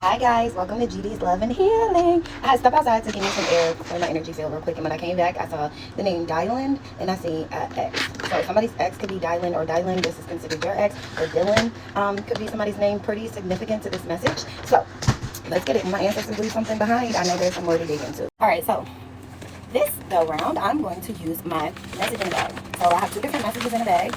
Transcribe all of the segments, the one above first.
Hi guys, welcome to GeeDee's Love and Healing. I had stepped outside to give me some air, clear my energy field real quick, and when I came back, I saw the name Dylan, and I see X. So somebody's ex could be Dylan, or Dylan, this is considered your ex, or Dylan could be somebody's name, pretty significant to this message. So let's get it. My ancestors leave something behind. I know there's some more to dig into. All right, so this go round, I'm going to use my messaging bag. So I have two different messages in a bag.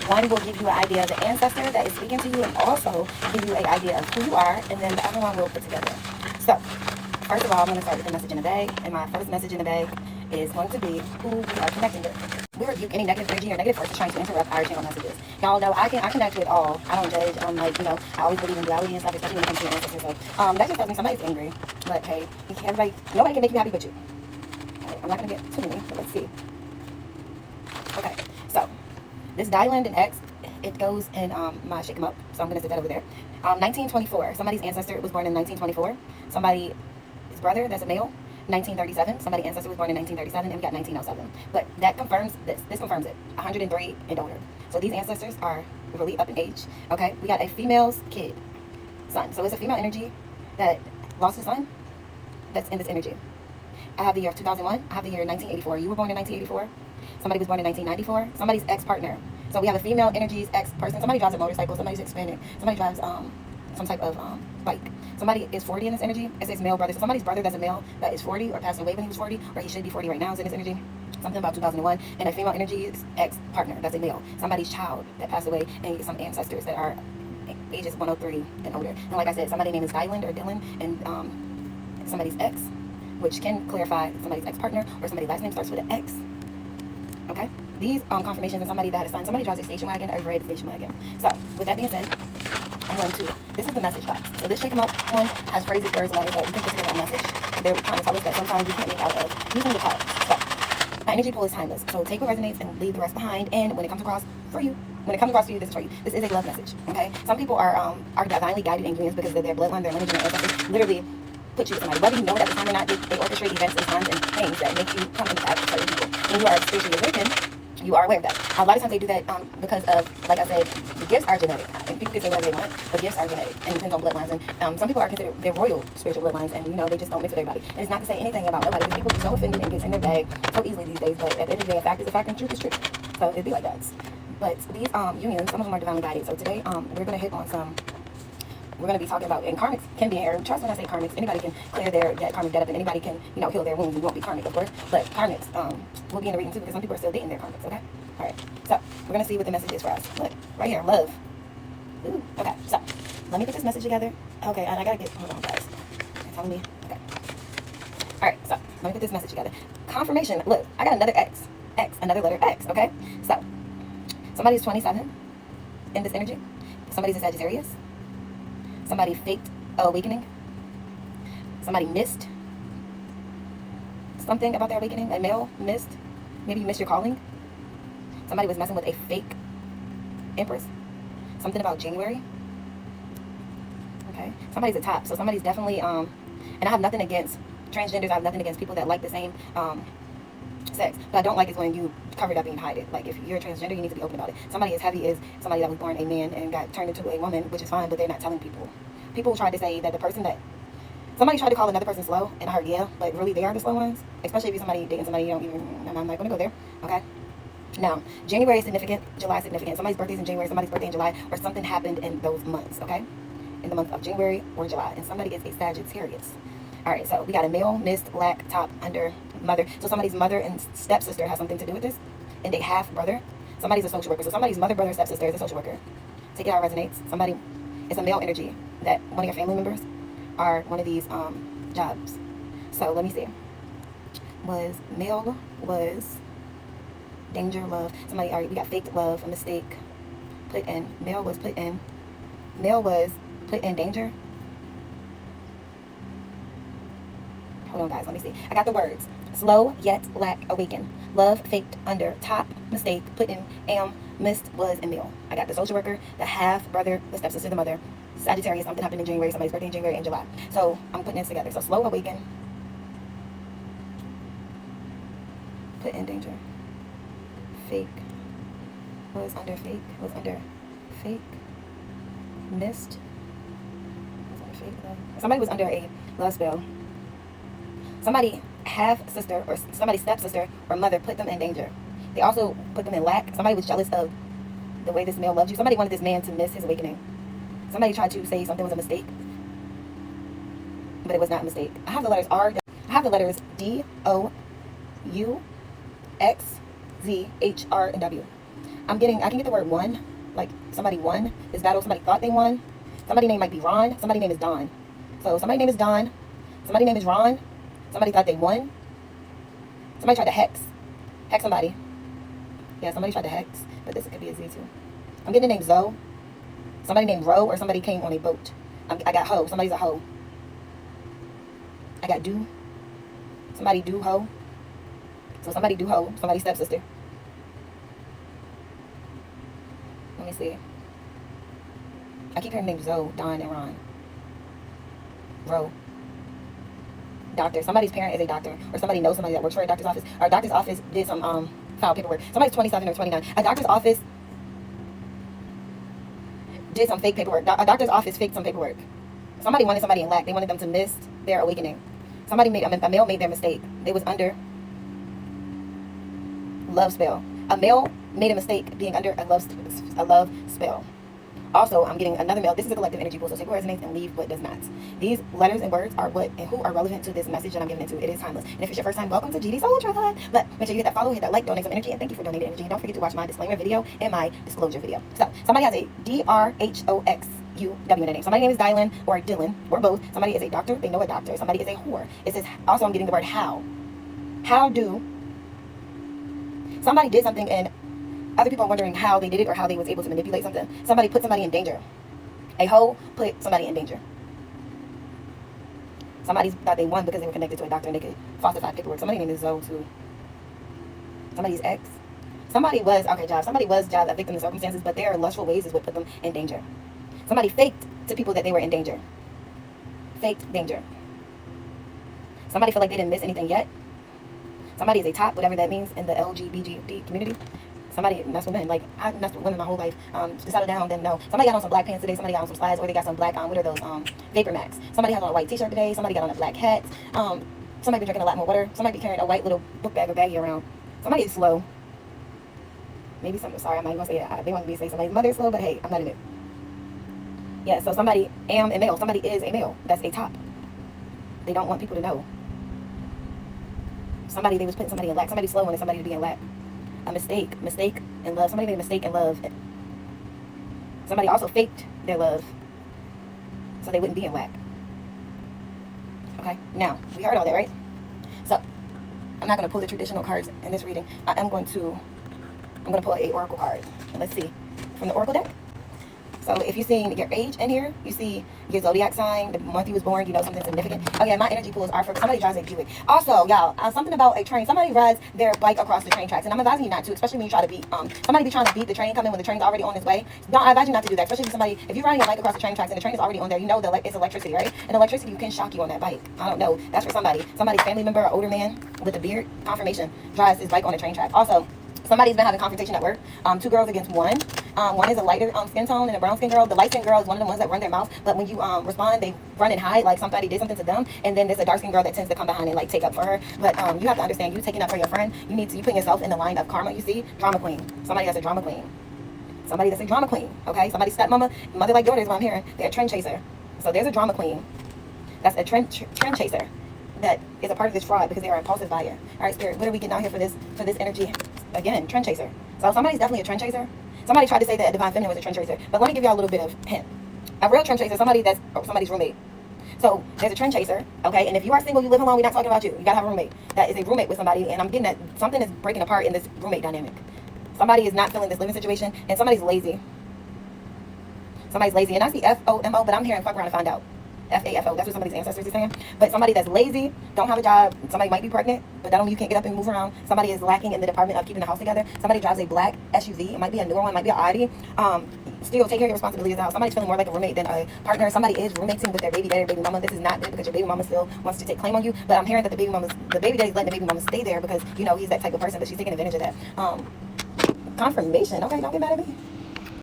One will give you an idea of the ancestor that is speaking to you, and also give you an idea of who you are, and then the other one we'll put together. So, first of all, I'm going to start with the message in the bag, and my first message in the bag is going to be who we are connecting with. We rebuke any negative energy or negative forces trying to interrupt our channel messages. Y'all know I connect with all. I don't judge. I'm like, I always believe in duality and stuff, especially when it comes to your ancestors. So, that just tells me somebody's angry. But hey, nobody can make you happy but you. Right, I'm not going to get too many, but let's see. Okay, so this Dylan and X, it goes in my shake 'em up, so I'm going to sit that over there. 1924, somebody's ancestor was born in 1924. Somebody's brother, that's a male, 1937. Somebody's ancestor was born in 1937, and we got 1907. But that confirms this. This confirms it. 103 and older. So these ancestors are really up in age. Okay, we got a female's kid, son. So it's a female energy that lost a son that's in this energy. I have the year of 2001. I have the year 1984. You were born in 1984. Somebody was born in 1994. Somebody's ex-partner. So we have a female energy's ex-person. Somebody drives a motorcycle. Somebody's Hispanic. Somebody drives some type of bike. Somebody is 40 in this energy. It says male brother. So somebody's brother that's a male that is 40 or passed away when he was 40, or he should be 40 right now is in this energy. Something about 2001. And a female energy's ex-partner that's a male. Somebody's child that passed away, and some ancestors that are ages 103 and older. And like I said, somebody's name is Dylan or Dylan, and somebody's ex, which can clarify somebody's ex-partner, or somebody's last name starts with an X. Okay? These confirmations of somebody that is son. Somebody drives a station wagon, a red station wagon. So, with that being said, I'm going to, this is the message box. So this shake 'em up one has phrases, words, letters, so you can consider that message. They're trying to tell us that sometimes you can't make out of using the cards. So, my energy pool is timeless. So take what resonates and leave the rest behind. And when it comes across for you, this is for you. This is a love message. Okay? Some people are divinely guided in dreams because of their bloodline, their lineage, and their ancestors. Literally put you with somebody. Whether you know it at the time or not, they orchestrate events and times and things that make you come into contact with certain people. When you are spiritually awakened, you are aware of that. A lot of times they do that because of, like I said, the gifts are genetic. And people can say whatever they want, but gifts are genetic. And it depends on bloodlines. And some people are considered, they're royal spiritual bloodlines, and they just don't mix with everybody. And it's not to say anything about nobody, because people get so offended and get in their bag so easily these days. But at the end of the day, a fact is a fact and truth is truth. So it'd be like that. But these unions, some of them are divinely guided. So today, we're going to hit on some. We're going to be talking about, and karmics can be here. Trust when I say karmics, anybody can clear that karmic debt up, and anybody can, heal their wounds. We won't be karmic, of course, but karmics will be in the reading too, because some people are still dating their karmics, okay? All right, so we're going to see what the message is for us. Look, right here, love. Ooh, okay, so let me put this message together. Okay, and I got to get, hold on, guys. You're telling me? Okay. All right, so let me put this message together. Confirmation, look, I got another X, another letter X, okay? So, somebody's 27 in this energy. Somebody's a Sagittarius. Somebody faked awakening. Somebody missed something about their awakening. A male missed. Maybe you missed your calling. Somebody was messing with a fake empress. Something about January. Okay. Somebody's a top. So somebody's definitely, and I have nothing against transgenders. I have nothing against people that like the same sex. But I don't like is when you cover it up and you hide it. Like, if you're a transgender, you need to be open about it. Somebody as heavy is somebody that was born a man and got turned into a woman, which is fine, but they're not telling people. People try to say that the person that, somebody tried to call another person slow, and I heard, yeah, but really they are the slow ones. Especially if you're somebody dating somebody you don't even, I'm not going to go there, okay? Now, January is significant, July is significant. Somebody's birthday is in January, somebody's birthday in July, or something happened in those months, okay? In the month of January or July, and somebody is a Sagittarius. All right, so we got a male, missed, lack, top, under, mother. So somebody's mother and stepsister has something to do with this, and they half brother. Somebody's a social worker. So somebody's mother, brother, stepsister is a social worker. Take it how it resonates. Somebody, it's a male energy that one of your family members are one of these jobs. So let me see. Was male, was danger, love. Somebody, all right, we got faked love, a mistake, put in. Male was put in danger. Hold on, guys, let me see. I got the words. Slow, yet, lack, awaken. Love, faked, under, top, mistake, put in, am, missed, was, and male. I got the social worker, the half brother, the stepsister, the mother, Sagittarius, something happened in January, somebody's birthday in January and July. So I'm putting this together. So slow, awaken, put in danger, fake, was under fake, missed, was under Somebody was under a love spell. Somebody half sister or somebody's stepsister or mother put them in danger. They also put them in lack. Somebody was jealous of the way this male loved you. Somebody wanted this man to miss his awakening. Somebody tried to say something was a mistake, but it was not a mistake. I have the letters R. I have the letters D, O, U, X, Z, H, R, and W. I can get the word won, like somebody won this battle. Somebody thought they won. Somebody's name might be Ron. Somebody's name is Don. So somebody's name is Don. Somebody's name is Ron. Somebody thought they won. Somebody tried to hex somebody. Yeah, somebody tried to hex, but this could be a Z too. I'm getting the name Zoe. Somebody named Roe, or somebody came on a boat. I got Ho. Somebody's a Ho. I got Do. Somebody Do Ho. So somebody Do Ho. Somebody's stepsister. Let me see. I keep hearing names Zoe, Don, and Ron. Roe. Doctor. Somebody's parent is a doctor, or somebody knows somebody that works for a doctor's office. Our doctor's office did some file paperwork. Somebody's 27 or 29. A doctor's office did some fake paperwork. A doctor's office faked some paperwork. Somebody wanted somebody in lack. They wanted them to miss their awakening. Somebody a male made their mistake. They was under love spell. A male made a mistake being under a love spell. Also, I'm getting another male. This is a collective energy pool, so take what resonates and leave what does not. These letters and words are what and who are relevant to this message that I'm giving it to. It is timeless. And if it's your first time, welcome to GeeDee's Soul Tribe. But make sure you hit that follow, hit that like, donate some energy, and thank you for donating energy. And don't forget to watch my disclaimer video and my disclosure video. So, somebody has a DRHOXUW in their name. Somebody's name is Dylan or Dylan or both. Somebody is a doctor. They know a doctor. Somebody is a whore. It says, also I'm getting the word how. How do somebody did something and other people are wondering how they did it or how they was able to manipulate something. Somebody put somebody in danger. A hoe put somebody in danger. Somebody thought they won because they were connected to a doctor and they could falsify paperwork. Somebody named Zoe too. Somebody's ex. Somebody was a victim of circumstances, but their lustful ways is what put them in danger. Somebody faked to people that they were in danger. Faked danger. Somebody felt like they didn't miss anything yet. Somebody is a top, whatever that means, in the LGBT community. Somebody messed with men. Like, I messed with women my whole life. To settle down, then no. Somebody got on some black pants today. Somebody got on some slides, or they got some black, what are those, Vapor Max. Somebody has on a white t-shirt today. Somebody got on a black hat. Somebody be drinking a lot more water. Somebody be carrying a white little book bag or baggie around. Somebody is slow. Maybe something, sorry, I'm not even going to say it. They want me to say somebody's mother is slow, but hey, I'm not in it. Yeah, so somebody am a male. Somebody is a male. That's a top. They don't want people to know. They was putting somebody in lack. Somebody slow wanted somebody to be in lack. A mistake in love. Somebody made a mistake in love. Somebody also faked their love so they wouldn't be in lack. Okay, now we heard all that, right? So I'm not going to pull the traditional cards in this reading. I'm going to pull a oracle card. And let's see from the oracle deck. So if you see your age in here, you see your zodiac sign, the month you was born, you know something significant. Oh yeah, my energy pools are for somebody drives a Buick. Also, y'all, something about a train. Somebody rides their bike across the train tracks, and I'm advising you not to, especially when you try to beat somebody be trying to beat the train coming when the train's already on its way. I advise you not to do that, especially if you're riding your bike across the train tracks and the train is already on there. You know that it's electricity, right? And electricity can shock you on that bike. I don't know. That's for somebody's family member, an older man with a beard. Confirmation drives his bike on a train track. Also, somebody's been having confrontation at work. 2 girls against one. One is a lighter skin tone and a brown skin girl. The light skin girl is one of the ones that run their mouth, but when you respond, they run and hide like somebody did something to them. And then there's a dark skin girl that tends to come behind and like take up for her. But you have to understand, you taking up for your friend, you put yourself in the line of karma. You see, drama queen. Somebody that's a drama queen. Somebody that's a drama queen. Okay, somebody's stepmama, mother like daughter is what I'm hearing. They're a trend chaser. So there's a drama queen. That's a trend chaser. That is a part of this fraud because they are an impulsive buyer. All right, Spirit, what are we getting out here for this energy? Again, trend chaser. So somebody's definitely a trend chaser. Somebody tried to say that Divine Feminine was a trend chaser, but let me give y'all a little bit of hint. A real trend chaser, somebody that's somebody's roommate. So there's a trend chaser, okay? And if you are single, you live alone, we're not talking about you. You gotta have a roommate. That is a roommate with somebody, and I'm getting that something is breaking apart in this roommate dynamic. Somebody is not feeling this living situation, and somebody's lazy. Somebody's lazy, and I see FOMO, but I'm hearing fuck around and find out. FAFO, that's what somebody's ancestors is saying. But somebody that's lazy, don't have a job, somebody might be pregnant, but that don't mean you can't get up and move around. Somebody is lacking in the department of keeping the house together. Somebody drives a black SUV, it might be a newer one, might be an Audi. Still take care of your responsibilities in the house. Somebody's feeling more like a roommate than a partner. Somebody is roommating with their baby daddy or baby mama. This is not good because your baby mama still wants to take claim on you. But I'm hearing that the baby daddy's letting the baby mama stay there because, you know, he's that type of person, but she's taking advantage of that. Confirmation. Okay, don't get mad at me.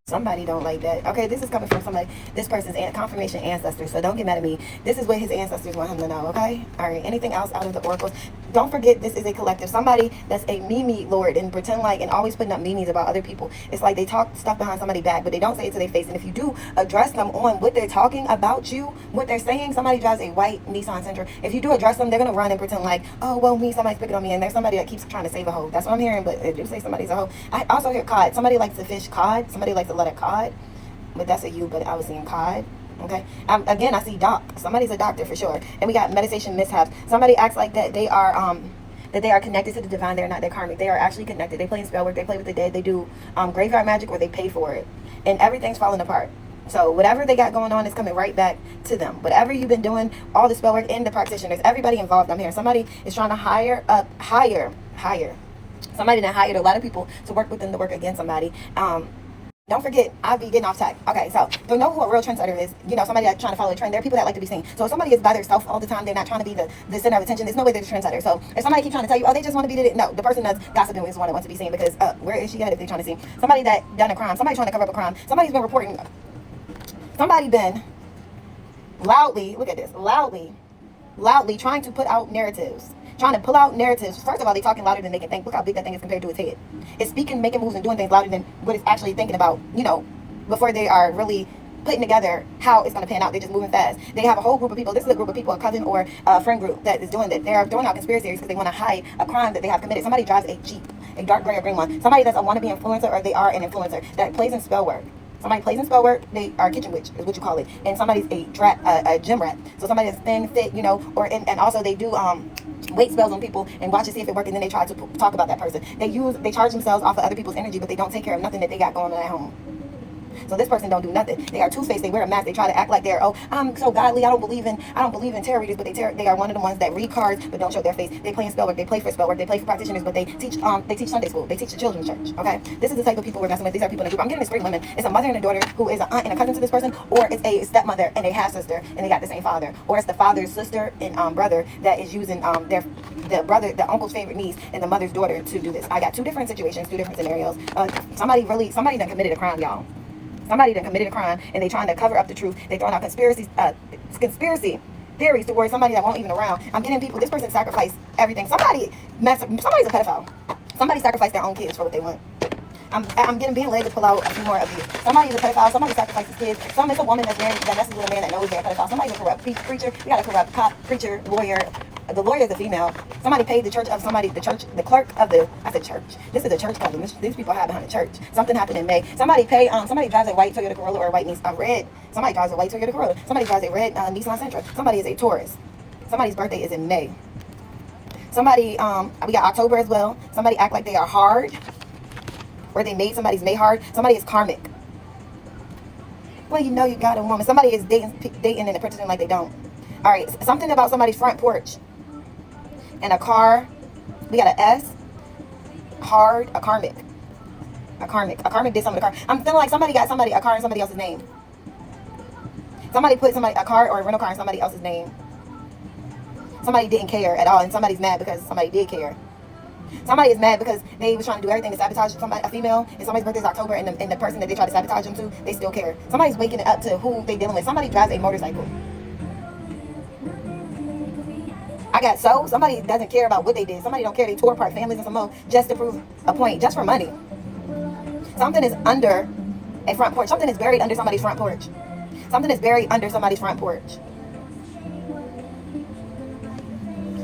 Somebody don't like that. Okay, this is coming from somebody, this person's confirmation ancestors, so don't get mad at me. This is what his ancestors want him to know, okay? All right, anything else out of the oracles? Don't forget, this is a collective. Somebody that's a meme lord and pretend like, and always putting up memes about other people. It's like they talk stuff behind somebody's back, but they don't say it to their face. And if you do address them on what they're talking about you, what they're saying, somebody drives a white Nissan Sentra. If you do address them, they're going to run and pretend like, oh, well, me, somebody's picking on me, and there's somebody that keeps trying to save a hoe. That's what I'm hearing, but they do say somebody's a hoe. I also hear cod. Somebody likes to fish cod. Somebody likes to let it cod. But that's a you, but I was seeing cod. Okay. Again, I see doc. Somebody's a doctor for sure. And we got meditation mishaps. Somebody acts like that they are connected to the divine. They're not. They're karmic. They are actually connected. They play in spell work. They play with the dead. They do graveyard magic, or they pay for it. And everything's falling apart. So whatever they got going on is coming right back to them. Whatever you've been doing, all the spell work and the practitioners, everybody involved. I'm here. Somebody is trying to hire. Somebody that hired a lot of people to work with them to work against somebody. Don't forget, I'll be getting off track. Okay, so don't know who a real trendsetter is. You know, somebody that's trying to follow a trend. There are people that like to be seen. So if somebody is by themselves all the time, they're not trying to be the center of attention. There's no way they're a trendsetter. So if somebody keeps trying to tell you, oh, they just want to be no, the person that's gossiping is the one that wants to be seen, because where is she at if they're trying to see? Somebody that done a crime. Somebody trying to cover up a crime. Somebody's been reporting. Somebody been loudly, look at this, loudly trying to put out narratives. Trying to pull out narratives. First of all, they're talking louder than they can think. Look how big that thing is compared to its head. It's speaking, making moves, and doing things louder than what it's actually thinking about, you know, before they are really putting together how it's going to pan out. They're just moving fast. They have a whole group of people. This is a group of people, a cousin or a friend group that is doing that. They're throwing out conspiracy theories because they want to hide a crime that they have committed. Somebody drives a Jeep, a dark gray or green one. Somebody that's a wannabe influencer, or they are an influencer that plays in spell work. Somebody plays in spell work, they are a kitchen witch, is what you call it. And somebody's a gym rat. So somebody that's thin, fit, you know, or and also they do weight spells on people and watch to see if it works, and then they try to talk about that person. They charge themselves off of other people's energy, but they don't take care of nothing that they got going on at home. So this person don't do nothing. They are two-faced. They wear a mask. They try to act like they're, oh, I'm so godly. I don't believe in tarot readers, but they are one of the ones that read cards but don't show their face. They play in spell work. They play for spell work. They play for practitioners, but they teach Sunday school. They teach the children's church. Okay, this is the type of people we're messing with. These are people in the group. I'm getting this three women. It's a mother and a daughter who is an aunt and a cousin to this person, or it's a stepmother and a half sister and they got the same father, or it's the father's sister and brother that is using the uncle's favorite niece and the mother's daughter to do this. I got two different situations, two different scenarios. Somebody done committed a crime, y'all. Somebody that committed a crime and they trying to cover up the truth. They throwing out conspiracy theories towards somebody that won't even around. I'm getting people. This person sacrificed everything. Somebody's a pedophile. Somebody sacrificed their own kids for what they want. I'm being led to pull out a few more of you. Somebody is a pedophile. Somebody sacrifices kids. It's a woman that's married, that messes with a man that knows they're a pedophile. Somebody's a corrupt preacher. We got a corrupt cop, preacher, lawyer. The lawyer is a female. Somebody paid the clerk of the church. This is a church company. These people hide behind the church. Something happened in May. Somebody drives a white Toyota Corolla or somebody drives a white Toyota Corolla. Somebody drives a red Nissan Sentra. Somebody is a Taurus. Somebody's birthday is in May. Somebody, we got October as well. Somebody act like they are hard, or they made somebody's May hard. Somebody is karmic. Well, you know you got a woman. Somebody is dating and pretending like they don't. All right, something about somebody's front porch. And a car, we got an S, hard, a karmic. A karmic did something to the car. I'm feeling like somebody got a car in somebody else's name. Somebody put a car or a rental car in somebody else's name. Somebody didn't care at all, and somebody's mad because somebody did care. Somebody is mad because they was trying to do everything to sabotage a female, and somebody's birthday is October, and the person that they try to sabotage them to, they still care. Somebody's waking up to who they dealing with. Somebody drives a motorcycle. Somebody doesn't care about what they did. Somebody don't care. They tore apart families and some more just to prove a point, just for money. Something is under a front porch. Something is buried under somebody's front porch. Something is buried under somebody's front porch.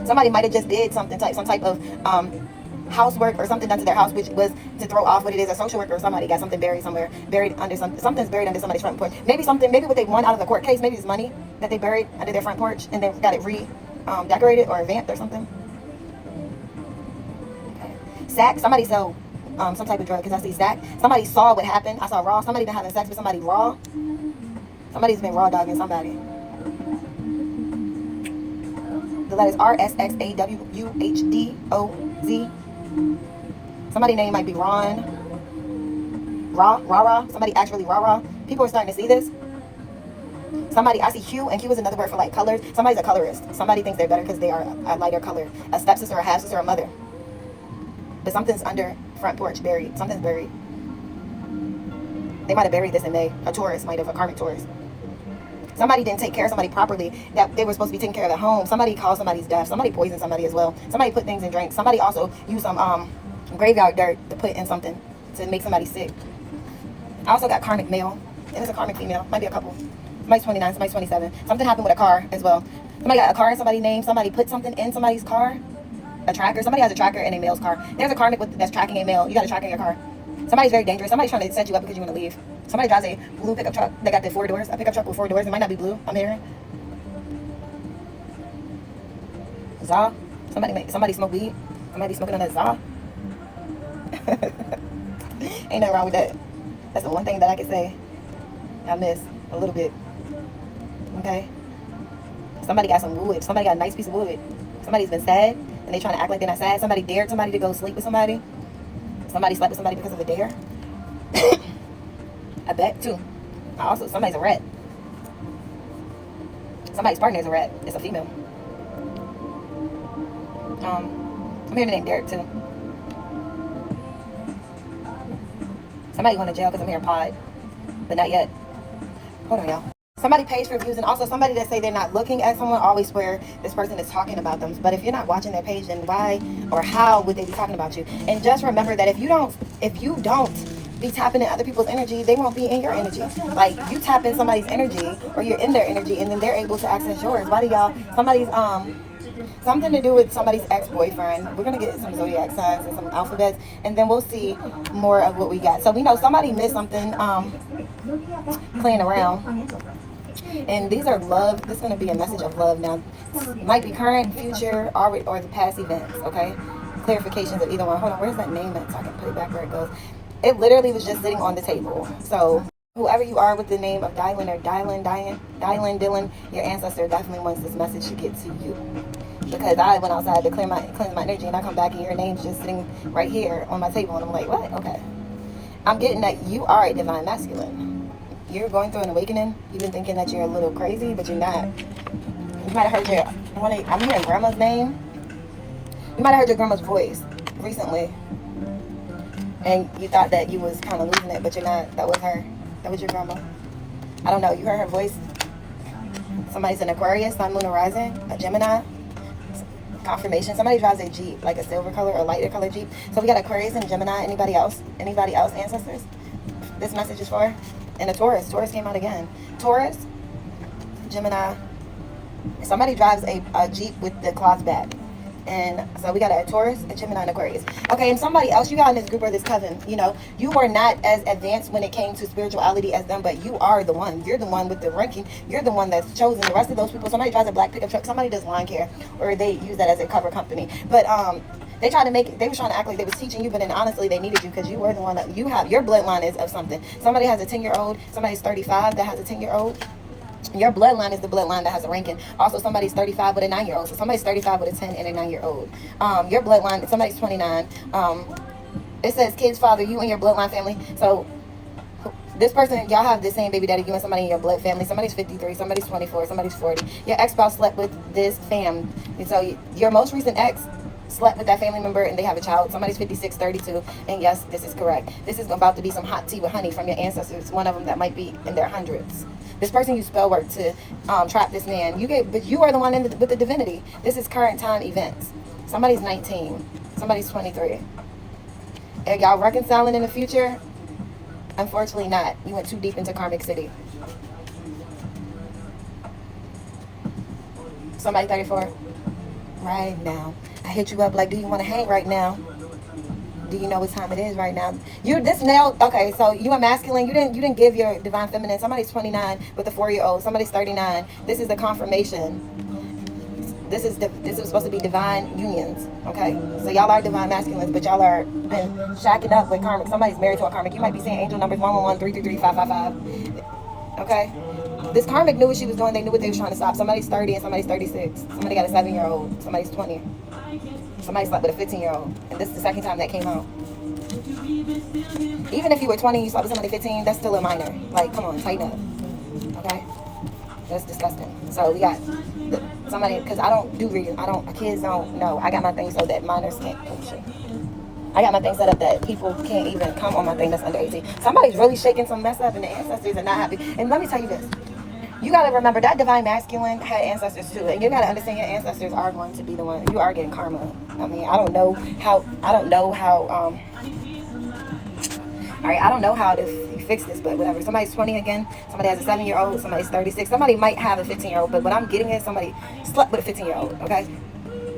Somebody might have just did some type of housework or something done to their house, which was to throw off what it is. A social worker or somebody got something buried somewhere, something's buried under somebody's front porch. Maybe what they won out of the court case, maybe it's money that they buried under their front porch and they got it decorated or revamped or something. Okay. Sack, somebody sold some type of drug, because I see sack. Somebody saw what happened. I saw raw. Somebody been having sex with somebody raw. Somebody's been raw dogging somebody. The letters RSXAWUHDOZ. Somebody's name might be Ron. Rah. Somebody actually rah. People are starting to see this. Somebody, I see hue, and hue is another word for like colors. Somebody's a colorist. Somebody thinks they're better because they are a lighter color. A stepsister, a half sister, a mother. But something's under front porch buried. Something's buried. They might have buried this in May. A Taurus might have, a karmic Taurus. Somebody didn't take care of somebody properly that they were supposed to be taking care of at home. Somebody caused somebody's death. Somebody poisoned somebody as well. Somebody put things in drinks. Somebody also used some graveyard dirt to put in something to make somebody sick. I also got karmic male. It was a karmic female. Might be a couple. Somebody's 29, somebody's 27. Something happened with a car as well. Somebody got a car in somebody's name. Somebody put something in somebody's car. A tracker. Somebody has a tracker in a male's car. There's a karmic that's tracking a male. You got a tracker in your car. Somebody's very dangerous. Somebody's trying to set you up because you want to leave. Somebody drives a blue pickup truck that got the 4 doors. A pickup truck with 4 doors. It might not be blue. I'm hearing. Za. Somebody smoke weed. Somebody smoking on that za. Ain't nothing wrong with that. That's the one thing that I can say I miss a little bit. Okay? Somebody got some wood. Somebody got a nice piece of wood. Somebody's been sad and they trying to act like they're not sad. Somebody dared somebody to go sleep with somebody. Somebody slept with somebody because of a dare. I bet too. Also, somebody's a rat. Somebody's partner is a rat. It's a female. I'm hearing the name Derek too. Somebody going to jail because I'm hearing pod, but not yet. Hold on, y'all. Somebody pays for views, and also somebody that say they're not looking at someone always swear this person is talking about them. But if you're not watching their page, then why or how would they be talking about you? And just remember that if you don't be tapping in other people's energy, they won't be in your energy. Like, you tap in somebody's energy, or you're in their energy, and then they're able to access yours. Why do y'all? Somebody's something to do with somebody's ex-boyfriend. We're gonna get some zodiac signs and some alphabets, and then we'll see more of what we got. So we know somebody missed something playing around. And these are love. This is going to be a message of love now. Might be current, future, or the past events, okay? Clarifications of either one. Hold on, where's that name at so I can put it back where it goes? It literally was just sitting on the table. So whoever you are with the name of Dylan or Dylan, your ancestor definitely wants this message to get to you. Because I went outside to cleanse my energy, and I come back and your name's just sitting right here on my table, and I'm like, what? Okay. I'm getting that you are a divine masculine. You're going through an awakening. You've been thinking that you're a little crazy, but you're not. You might have heard I'm hearing grandma's name. You might have heard your grandma's voice recently. And you thought that you was kind of losing it, but you're not. That was her. That was your grandma. I don't know. You heard her voice. Somebody's an Aquarius, Sun, Moon, or Rising, a Gemini. Confirmation. Somebody drives a Jeep, like a silver color or lighter color Jeep. So we got Aquarius and Gemini. Anybody else? Anybody else ancestors? This message is for? And a Taurus. Taurus came out again. Taurus, Gemini. Somebody drives a Jeep with the cloth back. And so we got a Taurus, a Gemini, and Aquarius. Okay, and somebody else you got in this group or this coven, you know, you were not as advanced when it came to spirituality as them, but you are the one. You're the one with the ranking. You're the one that's chosen. The rest of those people, somebody drives a black pickup truck, somebody does lawn care, or they use that as a cover company. But they tried to make it, they were trying to act like they was teaching you, but then honestly they needed you because you were the one that you have, your bloodline is of something. Somebody has a 10-year-old, somebody's 35 that has a 10-year-old. Your bloodline is the bloodline that has a ranking. Also, somebody's 35 with a 9-year-old. So somebody's 35 with a 10 and a 9-year-old. Your bloodline, somebody's 29. It says kids, father, you and your bloodline family. So this person, y'all have the same baby daddy, you and somebody in your blood family. Somebody's 53, somebody's 24, somebody's 40. Your ex-spouse slept with this fam. And so your most recent ex slept with that family member and they have a child. Somebody's 56, 32, and yes, this is correct. This is about to be some hot tea with honey from your ancestors. One of them that might be in their hundreds. This person used spell work to trap this man. But you are the one with the divinity. This is current time events. Somebody's 19. Somebody's 23. Are y'all reconciling in the future? Unfortunately not. You went too deep into karmic city. Somebody 34. Right now. I hit you up like, do you want to hang right now? Do you know what time it is right now? Okay, so you are masculine. You didn't give your divine feminine. Somebody's 29 with a 4-year-old. Somebody's 39. This is the confirmation. This is supposed to be divine unions. Okay, so y'all are divine masculines, but y'all are been shacking up with karmic. Somebody's married to a karmic. You might be saying angel numbers 111 333 555. Okay. This karmic knew what she was doing. They knew what they were trying to stop. Somebody's 30 and somebody's 36. Somebody got a 7-year-old. Somebody's 20. Somebody slept with a 15-year-old. And this is the second time that came out. Even if you were 20 and you slept with somebody 15, that's still a minor. Like, come on, tighten up. Okay? That's disgusting. So we got somebody, because I don't do reading. Kids don't know. I got my thing so that minors can't push it. I got my thing set up that people can't even come on my thing that's under 18. Somebody's really shaking some mess up and the ancestors are not happy. And let me tell you this. You got to remember that divine masculine had ancestors too. And you got to understand your ancestors are going to be the one. You are getting karma. I mean, I don't know how, all right, I don't know how to fix this, but whatever. Somebody's 20 again. Somebody has a 7-year-old. Somebody's 36. Somebody might have a 15-year-old, but what I'm getting is somebody slept with a 15-year-old, okay?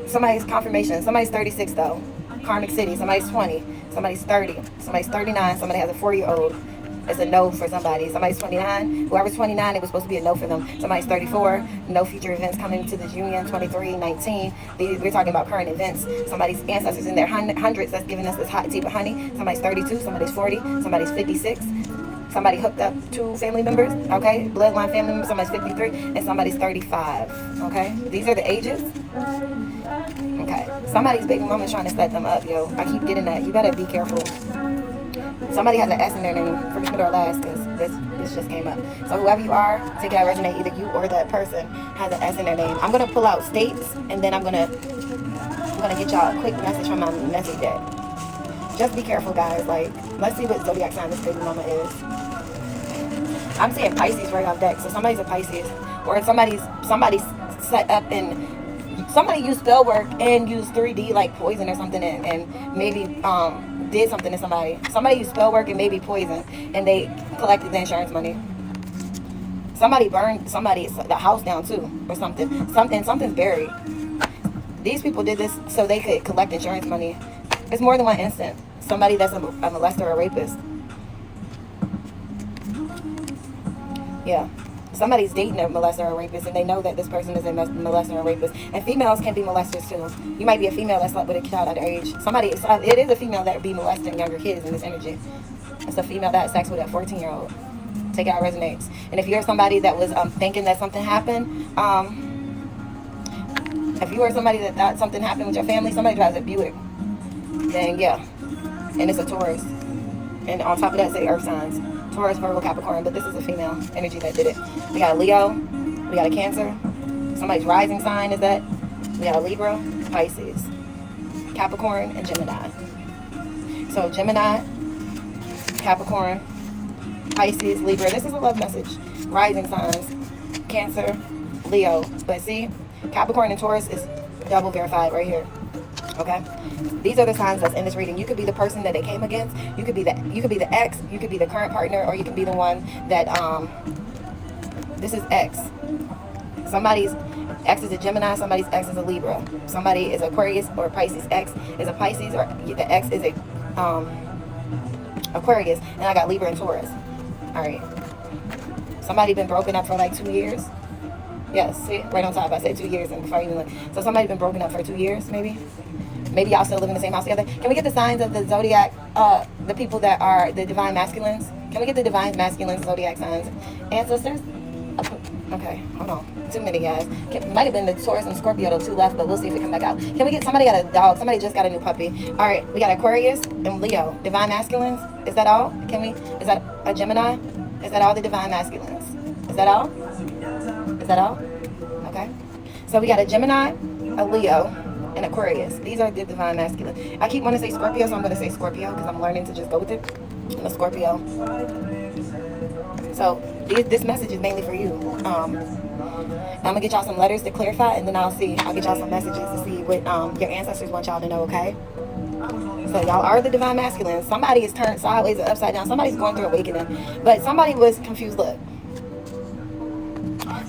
Somebody's confirmation. Somebody's 36 though. Karmic City. Somebody's 20. Somebody's 30. Somebody's 39. Somebody has a 40-year-old. It's a no for somebody. Somebody's 29. Whoever's 29, it was supposed to be a no for them. Somebody's 34. No future events coming to this union. 23, 19. We're talking about current events. Somebody's ancestors in their hundreds that's giving us this hot tea of honey. Somebody's 32. Somebody's 40. Somebody's 56. Somebody hooked up 2 family members. Okay, bloodline family members. Somebody's 53, and somebody's 35. Okay, these are the ages. Okay, somebody's baby mama's trying to set them up, yo. I keep getting that. You gotta be careful. Somebody has an S in their name, first, middle, or last, because this just came up. So whoever you are, take it out, resonate. Either you or that person has an S in their name. I'm gonna pull out states, and then I'm gonna get y'all a quick message from my message deck. Just be careful, guys. Like, let's see what zodiac sign this baby mama is. I'm seeing Pisces right off deck, so somebody's a Pisces, or somebody's set up in. Somebody used spell work and used 3D like poison or something, and maybe did something to somebody. Somebody used spell work and maybe poison, and they collected the insurance money. Somebody burned the house down too, or something. Something's buried. These people did this so they could collect insurance money. It's more than one instant. Somebody that's a molester or a rapist. Yeah. Somebody's dating a molester or a rapist, and they know that this person is a molester or a rapist. And females can be molesters too. You might be a female that slept with a child underage. It is a female that would be molesting younger kids in this energy. It's a female that had sex with a 14-year-old. Take it out, resonates. And if you're somebody that was thinking that something happened, if you are somebody that thought something happened with your family, somebody drives a Buick, then yeah. And it's a Taurus. And on top of that, say earth signs. Taurus, Virgo, Capricorn, but this is a female energy that did it. We got a Leo, we got a Cancer, somebody's rising sign is that. We got a Libra, Pisces, Capricorn, and Gemini. So Gemini, Capricorn, Pisces, Libra. This is a love message. Rising signs, Cancer, Leo. But see, Capricorn and Taurus is double verified right here. Okay, these are the signs that's in this reading. You could be the person that they came against. You could be the ex. You could be the current partner, or you could be the one that this is ex. Somebody's ex is a Gemini. Somebody's ex is a Libra. Somebody is Aquarius or Pisces. Ex is a Pisces, or the ex is a Aquarius. And I got Libra and Taurus. All right. Somebody been broken up for like 2 years. Yes, see, right on top. I said 2 years, and before I even look. So somebody's been broken up for 2 years, maybe. Maybe y'all still live in the same house together. Can we get the signs of the zodiac, the people that are the divine masculines? Can we get the divine masculine zodiac signs? Ancestors? Okay, hold on. Too many, guys. Might have been the Taurus and Scorpio, the 2 left, but we'll see if it come back out. Can we get, somebody got a dog. Somebody just got a new puppy. All right, we got Aquarius and Leo. Divine masculines? Is that all? Is that a Gemini? Is that all the divine masculines? Is that all? Is that all? Okay. So we got a Gemini, a Leo, and Aquarius. These are the divine masculine. I keep wanting to say Scorpio, so I'm going to say Scorpio because I'm learning to just go with it. I'm a Scorpio. So this message is mainly for you. I'm going to get y'all some letters to clarify, and then I'll get y'all some messages to see what your ancestors want y'all to know, okay? So y'all are the divine masculine. Somebody is turned sideways or upside down. Somebody's going through awakening, but somebody was confused. Look.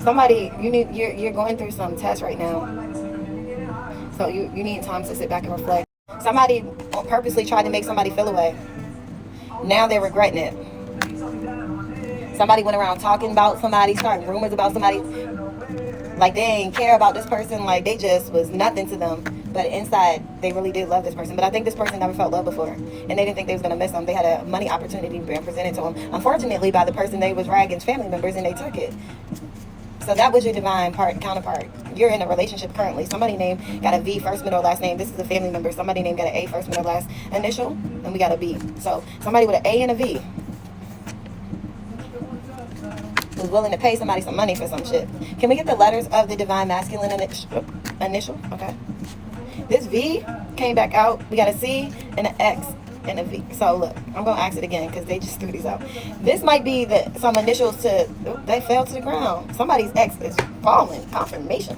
Somebody, you're going through some tests right now. So you need time to sit back and reflect. Somebody purposely tried to make somebody feel away. Now they're regretting it. Somebody went around talking about somebody, starting rumors about somebody. Like they ain't care about this person. Like they just was nothing to them. But inside, they really did love this person. But I think this person never felt love before. And they didn't think they was going to miss them. They had a money opportunity being presented to them. Unfortunately, by the person they was ragging family members, and they took it. So that was your divine counterpart. You're in a relationship currently. Somebody named got a V, first, middle, last name. This is a family member. Somebody named got an A, first, middle, last initial. And we got a B. So somebody with an A and a V was willing to pay somebody some money for some shit. Can we get the letters of the divine masculine initial? Okay. This V came back out. We got a C and an X and a V. So look, I'm gonna ask it again because they just threw these out. This might be some initials to, they fell to the ground. Somebody's X is falling. Confirmation.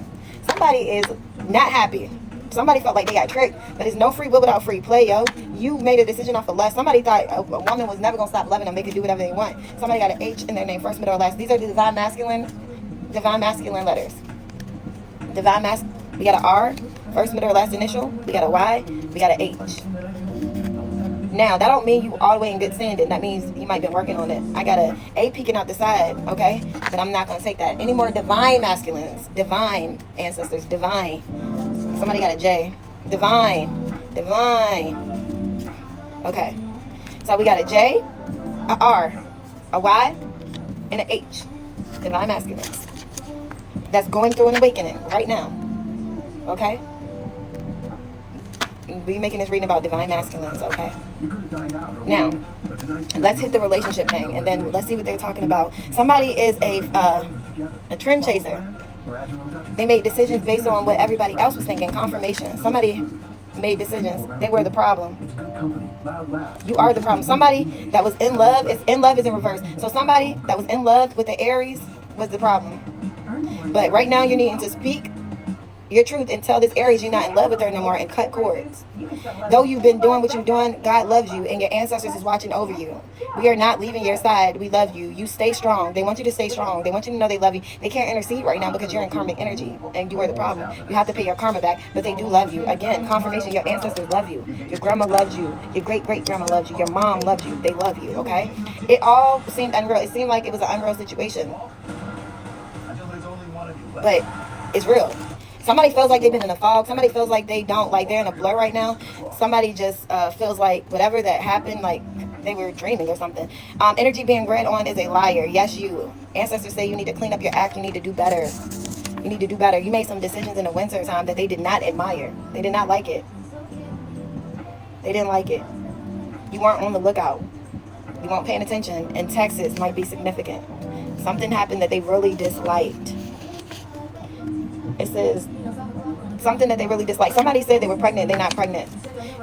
Somebody is not happy. Somebody felt like they got tricked, but there's no free will without free play, yo. You made a decision off of lust. Somebody thought a woman was never gonna stop loving them. They could do whatever they want. Somebody got an H in their name, first, middle, or last. These are the divine masculine letters. Divine masculine. We got an R, first, middle, or last initial. We got a Y. We got an H. Now, that don't mean you all the way in good standing. That means you might be working on it. I got an A peeking out the side, okay? But I'm not going to take that. Any more divine masculines, divine ancestors, divine. Somebody got a J. Divine. Okay. So we got a J, a R, a Y, and an H. Divine masculines. That's going through an awakening right now. Okay? We making this reading about divine masculines, okay? Now, let's hit the relationship thing, and then let's see what they're talking about. Somebody is a trend chaser. They made decisions based on what everybody else was thinking. Confirmation. Somebody made decisions. They were the problem. You are the problem. Somebody that was in love is in reverse. So somebody that was in love with the Aries was the problem. But right now you're needing to speak your truth and tell this Aries you're not in love with her no more and cut cords. Though you've been doing what you're doing, God loves you and your ancestors is watching over you. We are not leaving your side. We love you. You stay strong. They want you to stay strong. They want you to know they love you. They can't intercede right now because you're in karmic energy and you are the problem. You have to pay your karma back, but they do love you. Again, confirmation, your ancestors love you. Your grandma loves you. Your great-great-grandma loves you. Your mom loves you. They love you, okay? It all seemed unreal. It seemed like it was an unreal situation. But it's real. Somebody feels like they've been in a fog. Somebody feels like they don't, like they're in a blur right now. Somebody just feels like whatever that happened, like they were dreaming or something. Energy being read on is a liar. Yes, you. Ancestors say you need to clean up your act. You need to do better. You need to do better. You made some decisions in the winter time that they did not admire. They did not like it. They didn't like it. You weren't on the lookout. You weren't paying attention. And Texas might be significant. Something happened that they really disliked. It says something that they really dislike. Somebody said they were pregnant. They're not pregnant.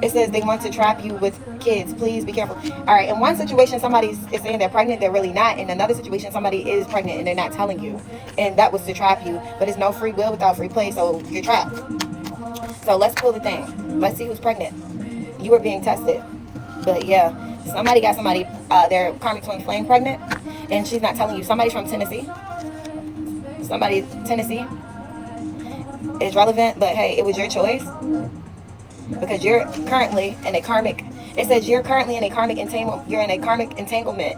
It says they want to trap you with kids. Please be careful. All right. In one situation, somebody is saying they're pregnant. They're really not. In another situation, somebody is pregnant and they're not telling you. And that was to trap you. But it's no free will without free play. So you're trapped. So let's pull the thing. Let's see who's pregnant. You are being tested. But yeah, somebody got somebody, their karmic twin flame pregnant. And she's not telling you. Somebody's from Tennessee. Tennessee. Is relevant, but hey, it was your choice because you're currently in a karmic. It says you're currently in a karmic entanglement. You're in a karmic entanglement,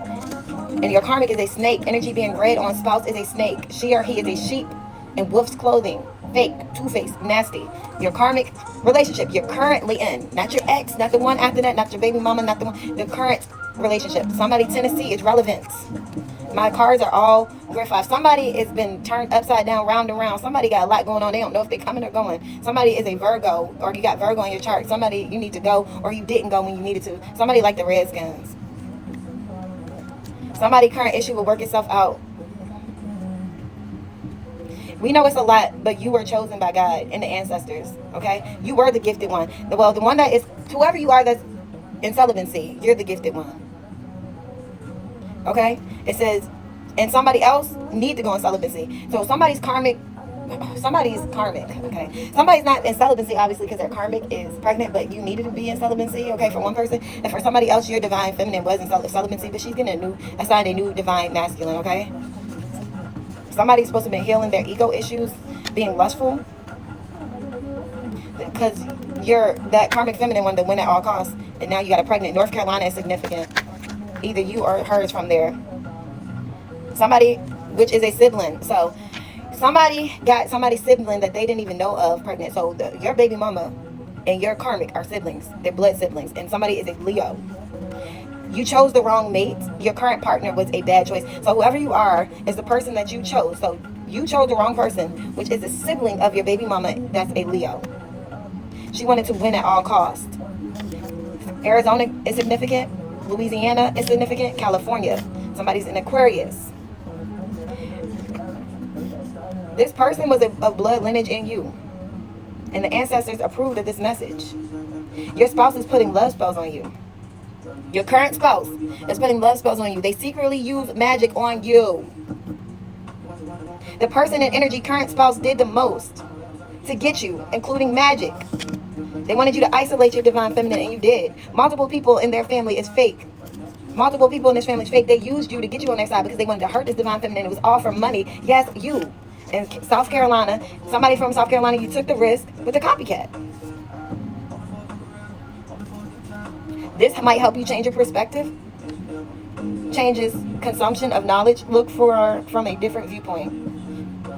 and your karmic is a snake. Energy being read on spouse is a snake. She or he is a sheep in wolf's clothing. Fake, two-faced, nasty. Your karmic relationship you're currently in, not your ex, not the one after that, not your baby mama, not the one. The current relationship. Somebody Tennessee is relevance. My cards are all grade 5. Somebody has been turned upside down, round and round. Somebody got a lot going on. They don't know if they're coming or going. Somebody is a Virgo, or you got Virgo in your chart. Somebody you need to go, or you didn't go when you needed to. Somebody like the Redskins. Somebody current issue will work itself out. We know it's a lot, but you were chosen by God and the ancestors, okay? You were the gifted one. Well, the one that is, whoever you are that's in celibacy, you're the gifted one. Okay? It says, and somebody else need to go in celibacy. So somebody's karmic, okay? Somebody's not in celibacy, obviously, because their karmic is pregnant, but you needed to be in celibacy, okay, for one person. And for somebody else, your divine feminine was in celibacy, but she's getting assigned a new divine masculine, okay? Somebody's supposed to be healing their ego issues, being lustful, because you're that karmic feminine one that win at all costs, and now you got a pregnant. North Carolina is significant. Either you or her is from there. Somebody, which is a sibling. So somebody got somebody's sibling that they didn't even know of pregnant. So your baby mama and your karmic are siblings. They're blood siblings. And somebody is a Leo. You chose the wrong mate. Your current partner was a bad choice. So whoever you are is the person that you chose. So you chose the wrong person, which is a sibling of your baby mama that's a Leo. She wanted to win at all costs. Arizona is significant. Louisiana is significant. California. Somebody's in Aquarius. This person was a blood lineage in you. And the ancestors approved of this message. Your spouse is putting love spells on you. Your current spouse is putting love spells on you. They secretly use magic on you. The person in energy, current spouse, did the most to get you, including magic. They wanted you to isolate your divine feminine, and you did. Multiple people in their family is fake. Multiple people in this family is fake. They used you to get you on their side because they wanted to hurt this divine feminine. It was all for money. Yes, you. In South Carolina, somebody from South Carolina, you took the risk with a copycat. This might help you change your perspective. Changes consumption of knowledge. Look for from a different viewpoint.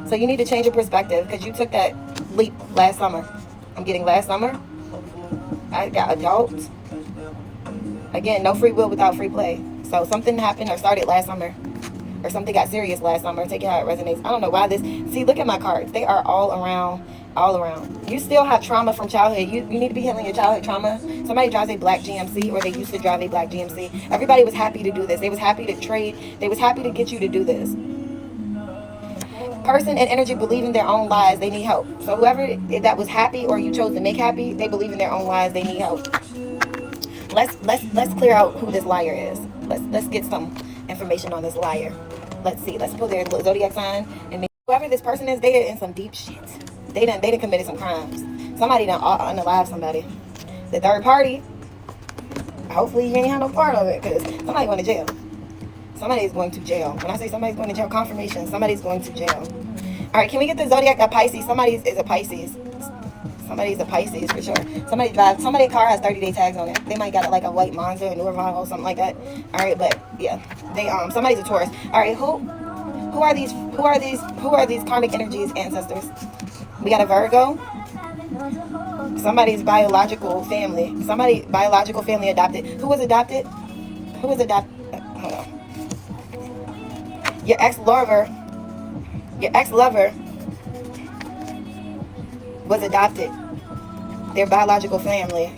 So you need to change your perspective because you took that leap last summer. I'm getting last summer. I got adults. Again, no free will without free play. So something happened or started last summer. Or something got serious last summer. Take it how it resonates. I don't know why this. See, look at my cards. They are all around. All around. You still have trauma from childhood. You need to be healing your childhood trauma. Somebody drives a black GMC, or they used to drive a black GMC. Everybody was happy to do this. They was happy to trade. They was happy to get you to do this. Person and energy believe in their own lies. They need help. So whoever that was happy or you chose to make happy, they believe in their own lies. They need help. Let's clear out who this liar is. Let's get some information on this liar. Let's see. Let's pull their zodiac sign and make whoever this person is, they are in some deep shit. They done committed some crimes. Somebody done unalive somebody. The third party. Hopefully you ain't have no part of it, because somebody went to jail. Somebody is going to jail. When I say somebody's going to jail, confirmation, somebody's going to jail. All right, can we get the zodiac of Pisces? Somebody is a Pisces. Somebody's a Pisces for sure. Somebody's car has 30-day tags on it. They might got like a white Monza, a Nurvan, or something like that. All right, but yeah, they somebody's a Taurus. All right, who are these karmic energies, ancestors? We got a Virgo. Somebody's biological family. Somebody biological family adopted. Who was adopted? Who was adopted? Hold on. Your ex-lover was adopted. Their biological family.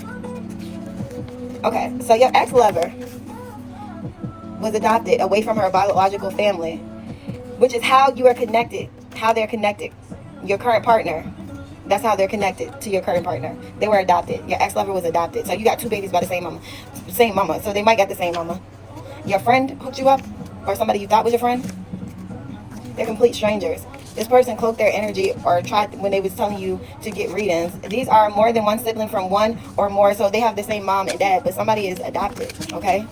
Okay, so your ex-lover was adopted away from her biological family, which is how you are connected, how they're connected. Your current partner, that's how they're connected to your current partner. They were adopted. Your ex-lover was adopted. So you got two babies by the same mama. So they might get the same mama. Your friend hooked you up, or somebody you thought was your friend. They're complete strangers. This person cloaked their energy or tried when they was telling you to get readings. These are more than one sibling from one or more, so they have the same mom and dad, but somebody is adopted, okay?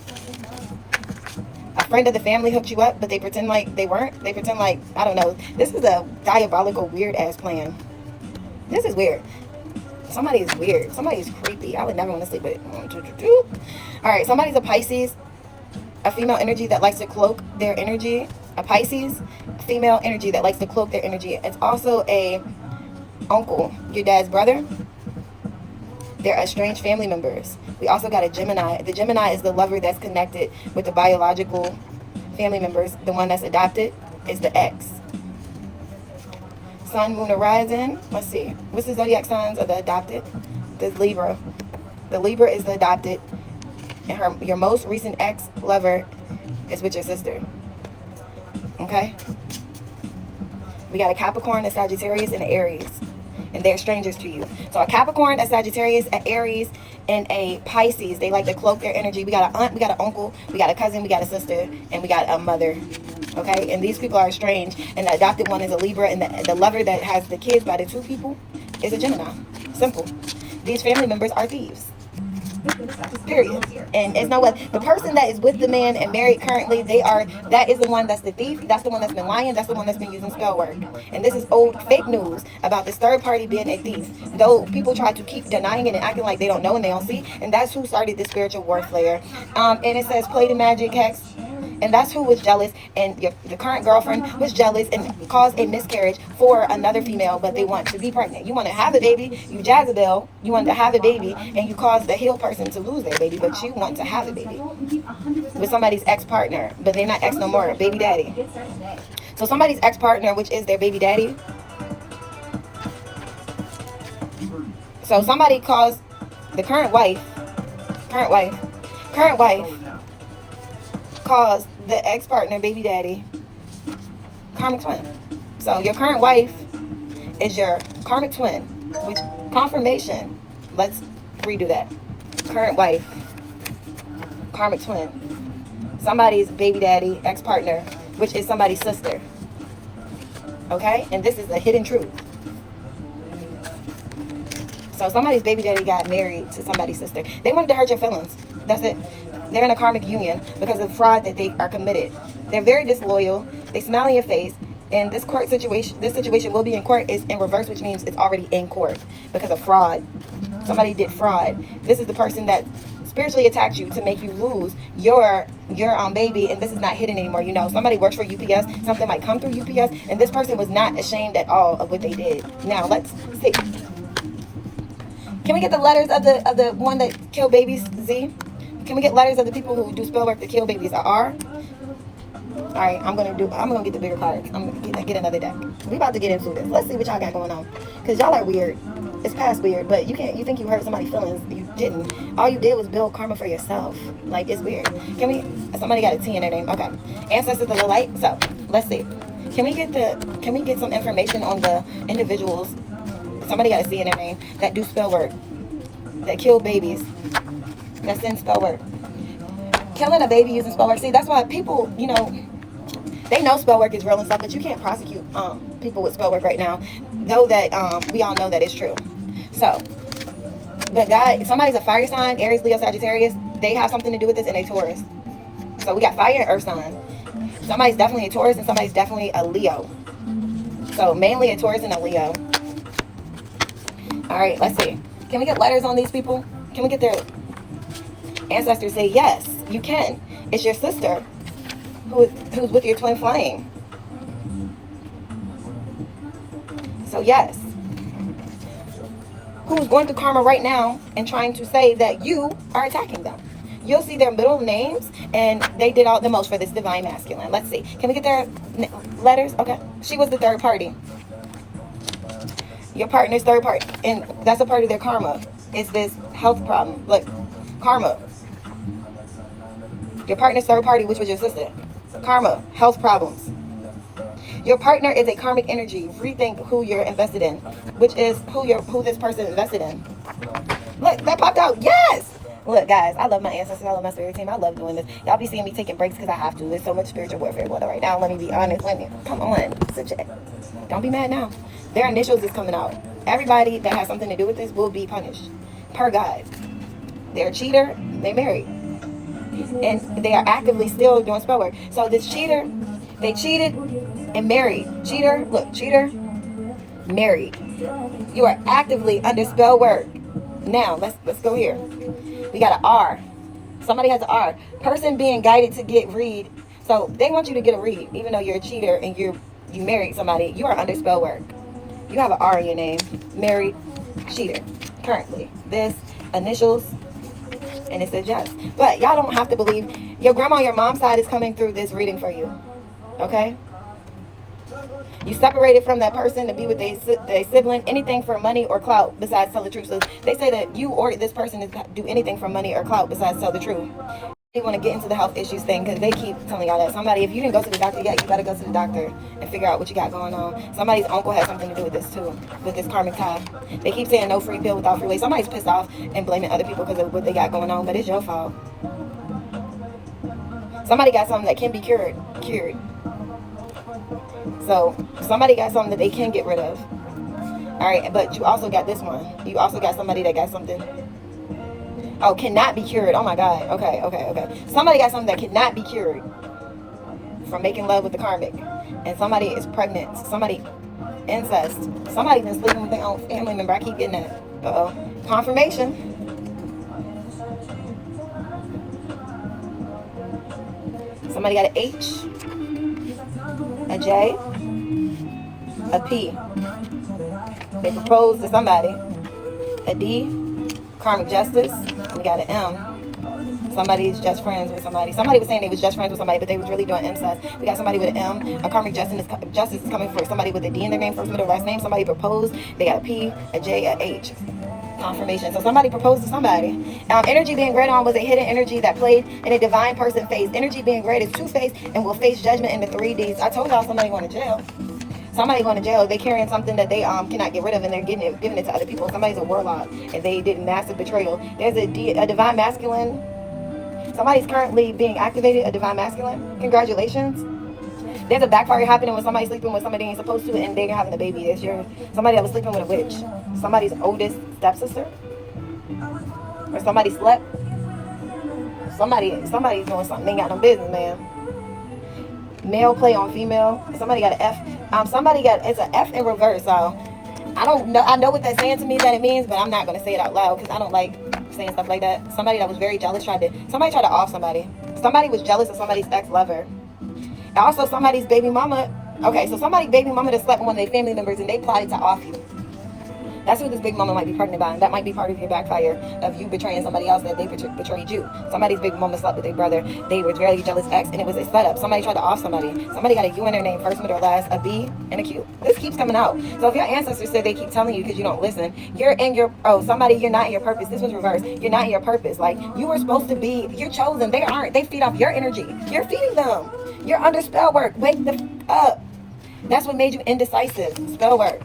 A friend of the family hooked you up, but they pretend like they weren't. They pretend like, I don't know. This is a diabolical, weird-ass plan. This is weird. Somebody is weird. Somebody is creepy. I would never want to sleep with it. All right, somebody's a Pisces, a female energy that likes to cloak their energy. A Pisces, female energy that likes to cloak their energy. It's also a uncle, your dad's brother. They're estranged family members. We also got a Gemini. The Gemini is the lover that's connected with the biological family members. The one that's adopted is the ex. Sun, moon, horizon. Let's see. What's the zodiac signs of the adopted? The Libra. The Libra is the adopted. And your most recent ex-lover is with your sister. Okay? We got a Capricorn, a Sagittarius, and an Aries. And they're strangers to you. So a Capricorn, a Sagittarius, an Aries, and a Pisces. They like to cloak their energy. We got an aunt, we got an uncle, we got a cousin, we got a sister, and we got a mother. Okay? And these people are strange. And the adopted one is a Libra. And the lover that has the kids by the two people is a Gemini. Simple. These family members are thieves. Period. And it's no way. The person that is with the man and married currently, that is the one that's the thief. That's the one that's been lying. That's the one that's been using spell work. And this is old fake news about this third party being a thief. Though people try to keep denying it and acting like they don't know and they don't see. And that's who started this spiritual warfare. And it says play the magic hex. And that's who was jealous, and the current girlfriend was jealous and caused a miscarriage for another female, but they want to be pregnant. You want to have a baby, you Jezebel, you want to have a baby, and you cause the healed person to lose their baby, but you want to have a baby with somebody's ex-partner, but they're not ex no more, baby daddy. So somebody's ex-partner, which is their baby daddy. So somebody caused the current wife caused the ex-partner, baby daddy, karmic twin. So your current wife is your karmic twin. Which, confirmation. Let's redo that. Current wife. Karmic twin. Somebody's baby daddy, ex-partner, which is somebody's sister. Okay? And this is a hidden truth. So somebody's baby daddy got married to somebody's sister. They wanted to hurt your feelings. That's it. They're in a karmic union because of fraud that they are committed. They're very disloyal. They smile in your face. And this situation will be in court, is in reverse, which means it's already in court because of fraud. Somebody did fraud. This is the person that spiritually attacked you to make you lose your baby, and this is not hidden anymore. You know, somebody works for UPS. Something might come through UPS, and this person was not ashamed at all of what they did. Now let's see. Can we get the letters of the one that killed babies? Z. Can we get letters of the people who do spell work that kill babies? A R. All right, I'm gonna get the bigger cards. I'm gonna get another deck. We about to get into this. Let's see what y'all got going on, cause y'all are weird. It's past weird, but you think you hurt somebody's feelings? You didn't. All you did was build karma for yourself. Like, it's weird. Can we? Somebody got a T in their name. Okay. Ancestors of the light. So let's see. Can we get some information on the individuals? Somebody got a C in their name that do spell work, that kill babies, that send spell work. Killing a baby using spell work. See, that's why people, you know, they know spell work is real and stuff, but you can't prosecute people with spell work right now. Know that we all know that it's true. So, but God, somebody's a fire sign, Aries, Leo, Sagittarius. They have something to do with this, and they Taurus. So we got fire and earth sign. Somebody's definitely a Taurus, and somebody's definitely a Leo. So mainly a Taurus and a Leo. All right, let's see. Can we get letters on these people? Can we get their ancestors say, yes, you can. It's your sister who's with your twin flame. So yes. Who's going through karma right now and trying to say that you are attacking them. You'll see their middle names, and they did all the most for this divine masculine. Let's see. Can we get their letters? Okay. She was the third party. Your partner's third party, and that's a part of their karma, is this health problem. Look, karma. Your partner's third party, which was your sister. Karma, health problems. Your partner is a karmic energy. Rethink who you're invested in, which is who this person invested in. Look, that popped out. Yes! Look, guys, I love my ancestors. I love my spirit team. I love doing this. Y'all be seeing me taking breaks because I have to. There's so much spiritual warfare going on right now. Let me be honest. Come on. Don't be mad now. Their initials is coming out. Everybody that has something to do with this will be punished. Per God. They're a cheater. They married. And they are actively still doing spell work. So this cheater, they cheated and married. Cheater, look, cheater, married. You are actively under spell work. Now, let's go here. We got an R. Somebody has an R. Person being guided to read. So they want you to get a read, even though you're a cheater and you married somebody. You are under spell work. You have an R in your name. Married, cheater. Currently, this initials, and it says yes. But y'all don't have to believe. Your grandma on your mom's side is coming through this reading for you. Okay? You separated from that person to be with a sibling, anything for money or clout besides tell the truth. So they say that you or this person is do anything for money or clout besides tell the truth. They want to get into the health issues thing because they keep telling y'all that somebody, if you didn't go to the doctor yet, you got to go to the doctor and figure out what you got going on. Somebody's uncle has something to do with this too, with this karmic tie. They keep saying no free pill without free weight. Somebody's pissed off and blaming other people because of what they got going on, but it's your fault. Somebody got something that can be cured. So somebody got something that they can get rid of. All right, but you also got this one. You also got somebody that got something. Oh, cannot be cured. Oh my God. Okay. Somebody got something that cannot be cured from making love with the karmic. And somebody is pregnant. Somebody, incest. Somebody's been sleeping with their own family member. I keep getting that. Uh-oh. Confirmation. Somebody got an H, a J, a P. They proposed to somebody. A D, karmic justice. We got an M. Somebody's just friends with somebody. Somebody was saying they was just friends with somebody, but they was really doing incest. We got somebody with an M. A karmic justice is coming for somebody with a D in their name, first, middle, last name. Somebody proposed. They got a P, a J, a H. Confirmation. So somebody proposed to somebody. Energy being read on was a hidden energy that played in a divine person face. Energy being read is two-faced and will face judgment in the 3Ds. I told y'all somebody going to jail. Somebody going to jail. They carrying something that they cannot get rid of, and they're giving it to other people. Somebody's a warlock, and they did massive betrayal. There's a divine masculine. Somebody's currently being activated, a divine masculine. Congratulations. There's a backfire happening when somebody's sleeping with somebody ain't supposed to, and they're having a baby. It's somebody that was sleeping with a witch. Somebody's oldest stepsister. Or somebody slept. Somebody's doing something they ain't got no business, man. Male play on female. Somebody got an F. It's an F in reverse. So I don't know. I know what that's saying to me that it means, but I'm not gonna say it out loud because I don't like saying stuff like that. Somebody that was very jealous somebody tried to off somebody. Somebody was jealous of somebody's ex-lover. And also somebody's baby mama. Okay, so somebody's baby mama that slept with one of their family members and they plotted to off you. That's who this big mama might be pregnant by. And that might be part of your backfire of you betraying somebody else that they betrayed you. Somebody's big mama slept with their brother. They were very jealous ex, and it was a setup. Somebody tried to off somebody. Somebody got a U in their name, first, middle, last, a B, and a Q. This keeps coming out. So if your ancestors said they keep telling you because you don't listen, you're not in your purpose. This was reversed. You're not in your purpose. Like, you were supposed to be, you're chosen. They aren't. They feed off your energy. You're feeding them. You're under spell work. Wake the up. That's what made you indecisive. Spell work.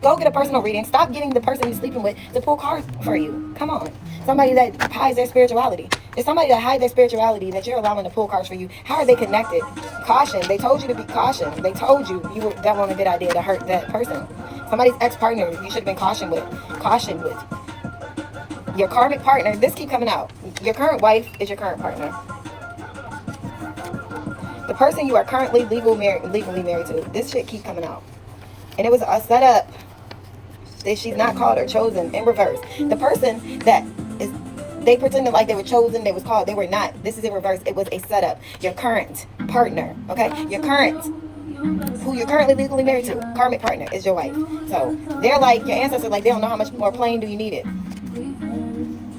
Go get a personal reading. Stop getting the person you're sleeping with to pull cards for you. Come on. Somebody that hides their spirituality. It's somebody that hides their spirituality that you're allowing to pull cards for you. How are they connected? Caution. They told you to be cautious. They told you that wasn't a good idea to hurt that person. Somebody's ex-partner you should have been cautioned with. Your karmic partner. This keep coming out. Your current wife is your current partner. The person you are currently legally married to. This shit keep coming out. And it was a setup. That she's not called or chosen in reverse. The person that is, they pretended like they were chosen, they was called, they were not. This is in reverse. It was a setup. Your current partner, okay? Who you're currently legally married to, karmic partner, is your wife. So they're like, your ancestors, like, they don't know how much more plain do you need it.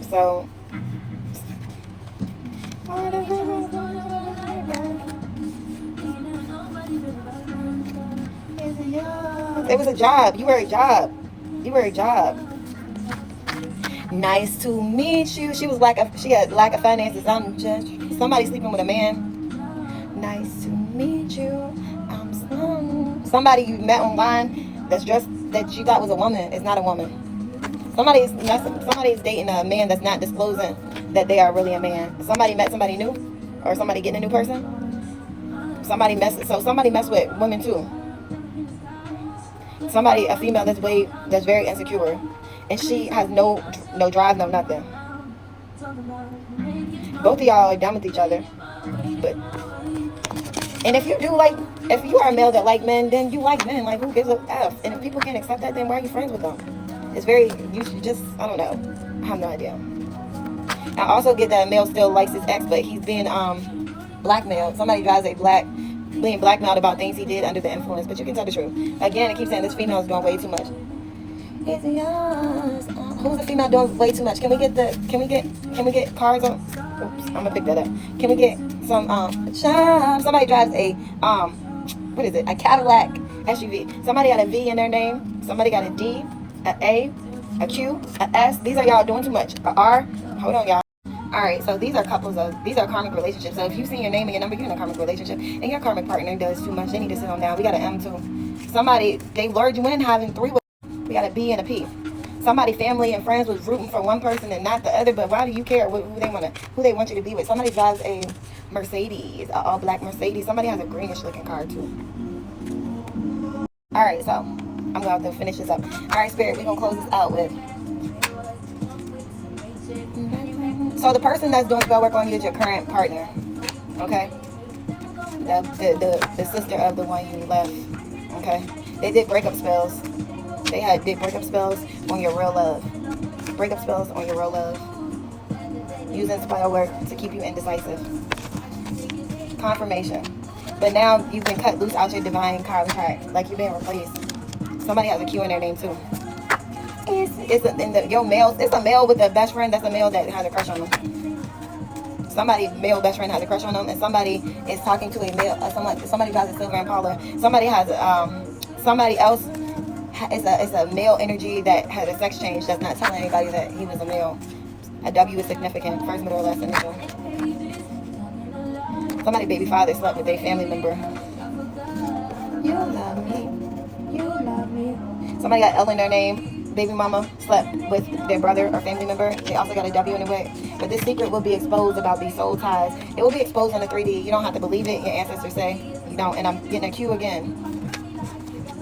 So it was a job. You were a job. Nice to meet you. She had lack of finances. I'm just somebody sleeping with a man. Nice to meet you. Somebody you met online that you thought was a woman is not a woman. Somebody's dating a man that's not disclosing that they are really a man. Somebody met somebody new, or somebody getting a new person. Somebody messed with women too. A female that's very insecure, and she has no drive, no nothing. Both of y'all are done with each other. And if you are a male that like men, then you like men. Like, who gives a F? And if people can't accept that, then why are you friends with them? You should just, I don't know. I have no idea. I also get that a male still likes his ex, but he's being blackmailed. Somebody drives being blackmailed about things he did under the influence, but you can tell the truth. Again, it keeps saying this female is doing way too much. It's yours. Who's the female doing way too much? Can we get cards on? Oops, I'm gonna pick that up. Can we get some somebody drives a a Cadillac SUV. Somebody got a V in their name. Somebody got a D, a A, a Q, a S. These are y'all doing too much. A R. Hold on, y'all. Alright, so these are karmic relationships. So if you see your name and your number, you're in a karmic relationship, and your karmic partner does too much, they need to sit on down. We got an M too. Somebody, they lured you in having three with. We got a B and a P. Somebody, family and friends, was rooting for one person and not the other, but why do you care who they want you to be with? Somebody drives a Mercedes, an all black Mercedes. Somebody has a greenish looking car too. Alright, so I'm gonna have to finish this up. Alright, Spirit, we're gonna close this out with. So the person that's doing spell work on you is your current partner, okay? The sister of the one you left, okay? They did breakup spells. Did breakup spells on your real love. Breakup spells on your real love. Using spell work to keep you indecisive. Confirmation. But now you've been cut loose out your divine contract, like you've been replaced. Somebody has a Q in their name too. It's a male with a best friend. That's a male that has a crush on them. Male best friend has a crush on them, and somebody is talking to a male. Somebody drives a silver Impala. Somebody else is a male energy that had a sex change. That's not telling anybody that he was a male. A W is significant. First, middle, last initial. Somebody baby father slept with a family member. You Somebody got L in their name. Baby mama slept with their brother or family member. They also got a W in the way. But this secret will be exposed about these soul ties. It will be exposed in the 3D. You don't have to believe it. Your ancestors say you don't. And I'm getting a cue again.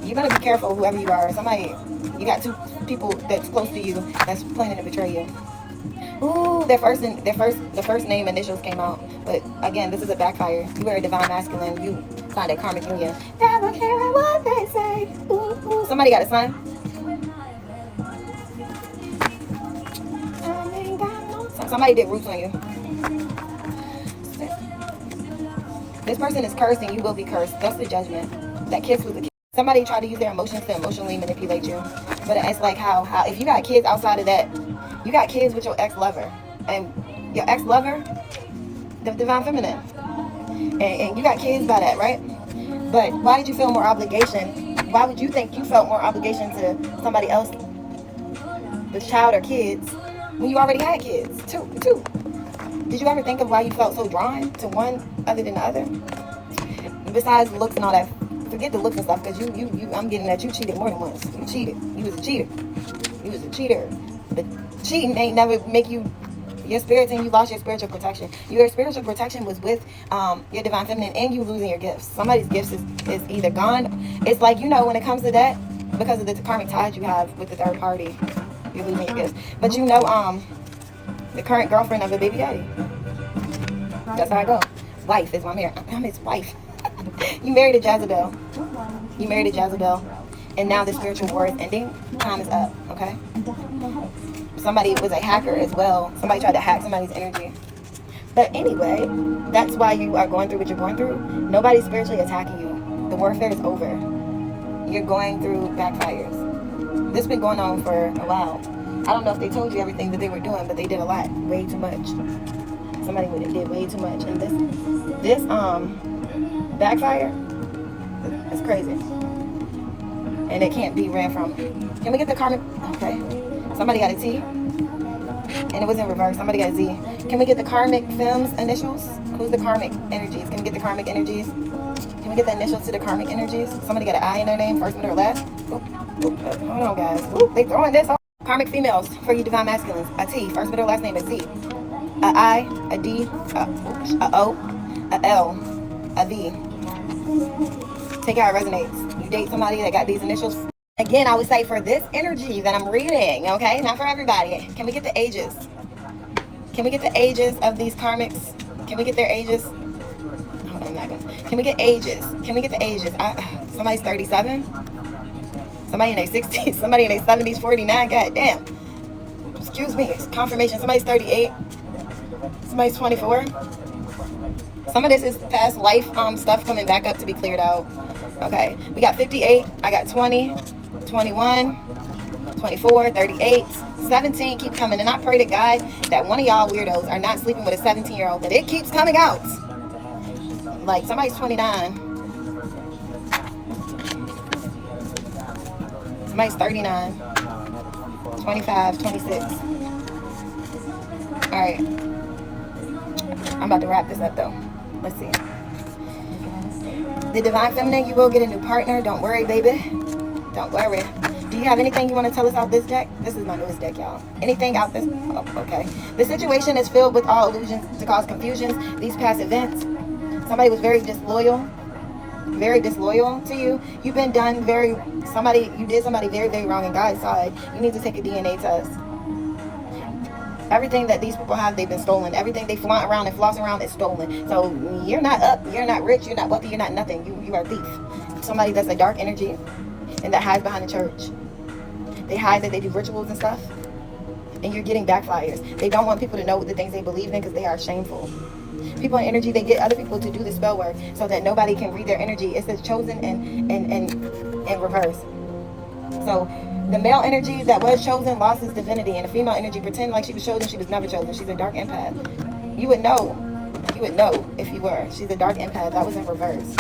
You gotta be careful, whoever you are. Somebody, you got two people that's close to you that's planning to betray you. Ooh, the first name initials came out. But again, this is a backfire. You are a divine masculine. You signed a karmic union. Never care what they say. Ooh, ooh. Somebody got a son. Somebody did roots on you. This person is cursed and you will be cursed. That's the judgment. That kiss was a kiss. Somebody tried to use their emotions to emotionally manipulate you. But it's like how if you got kids outside of that, you got kids with your ex-lover. And your ex-lover, the divine feminine. And you got kids by that, right? But why did you feel more obligation? Why would you think you felt more obligation to somebody else with child or kids when you already had kids? Two. Did you ever think of why you felt so drawn to one other than the other? Besides looks and all that, forget the looks and stuff, because I'm getting that you cheated more than once. You cheated. You was a cheater. You was a cheater. But cheating ain't never make you your spirits, and you lost your spiritual protection. Your spiritual protection was with your divine feminine, and you losing your gifts. Somebody's gifts is either gone. It's like, when it comes to that, because of the karmic ties you have with the third party, you're losing your gifts. But the current girlfriend of the baby daddy. That's how I go. Wife is why I'm here. I'm his wife. You married a Jezebel. You married a Jezebel. And now the spiritual war is ending. Time is up, okay? Somebody was a hacker as well. Somebody tried to hack somebody's energy. But anyway, that's why you are going through what you're going through. Nobody's spiritually attacking you. The warfare is over. You're going through backfires. This has been going on for a while. I don't know if they told you everything that they were doing, but they did a lot. Way too much. Somebody did way too much. And this backfire is crazy. And it can't be ran from. Can we get the karmic? Okay. Somebody got a T. And it was in reverse. Somebody got a Z. Can we get the karmic films initials? Who's the karmic energies? Can we get the karmic energies? Can we get the initials to the karmic energies? Somebody got an I in their name, first, middle, or last? Hold on, guys. They throwing this off. Karmic females for you divine masculines. A T, first, middle, last name, a Z. A I, a D, a O, a L, a V. Take how it resonates. You date somebody that got these initials. Again, I would say for this energy that I'm reading, okay? Not for everybody. Can we get the ages? Can we get the ages of these karmics? Can we get their ages? Hold on, Megan. Can we get ages? Can we get the ages? Somebody's 37. Somebody in their 60s. Somebody in their 70s, 49. God damn. Excuse me. Confirmation. Somebody's 38. Somebody's 24. Some of this is past life stuff coming back up to be cleared out. Okay. We got 58. I got 20. 21, 24, 38, 17 keep coming. And I pray to God that one of y'all weirdos are not sleeping with a 17-year-old, that it keeps coming out. Like somebody's 29. Somebody's 39, 25, 26. All right. I'm about to wrap this up though. Let's see. The divine feminine, you will get a new partner. Don't worry, baby. Don't worry. Do you have anything you want to tell us out this deck? This is my newest deck, y'all. Anything out this? Oh, okay. The situation is filled with all illusions to cause confusions. These past events. Somebody was very disloyal to you. You've been done you did somebody very, very wrong, and God saw it. You need to take a DNA test. Everything that these people have, they've been stolen. Everything they flaunt around and floss around is stolen. So you're not up, you're not rich, you're not wealthy, you're not nothing. You are a thief. Somebody that's a dark energy and that hides behind the church. They hide that they do rituals and stuff. And you're getting backfires. They don't want people to know the things they believe in because they are shameful. People in energy, they get other people to do the spell work so that nobody can read their energy. It says chosen and reverse. So the male energy that was chosen lost its divinity, and the female energy pretend like she was chosen. She was never chosen. She's a dark empath. You would know if you were. She's a dark empath. That was in reverse.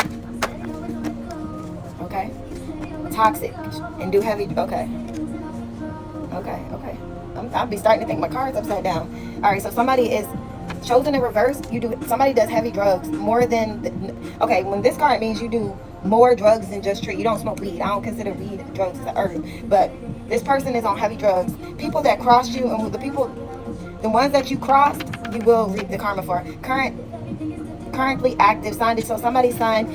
Okay? Toxic and do heavy. Okay. I'll be starting to think my cards upside down. All right, so somebody is chosen in reverse. Somebody does heavy drugs more than okay. When this card means you do more drugs than just tree. You don't smoke weed. I don't consider weed drugs as an herb. But this person is on heavy drugs. People that crossed you, and the ones that you crossed, you will reap the karma for. Currently active signed it. So somebody's side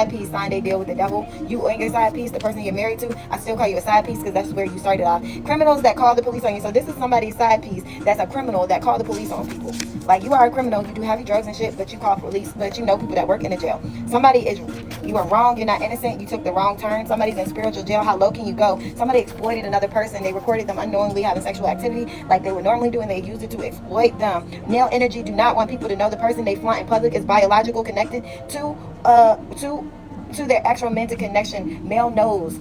piece signed a deal with the devil. You and your side piece, the person you're married to, I still call you a side piece because that's where you started off. Criminals that call the police on you. So this is somebody's side piece that's a criminal that called the police on people. Like, you are a criminal, you do heavy drugs and shit, but you call police, but you know people that work in the jail. You are wrong, you're not innocent, you took the wrong turn. Somebody's in spiritual jail. How low can you go? Somebody exploited another person. They recorded them unknowingly having sexual activity like they would normally do, and they used it to exploit them. Male energy do not want people to know the person they flaunt in public is biological connected to their actual mental connection. Male knows.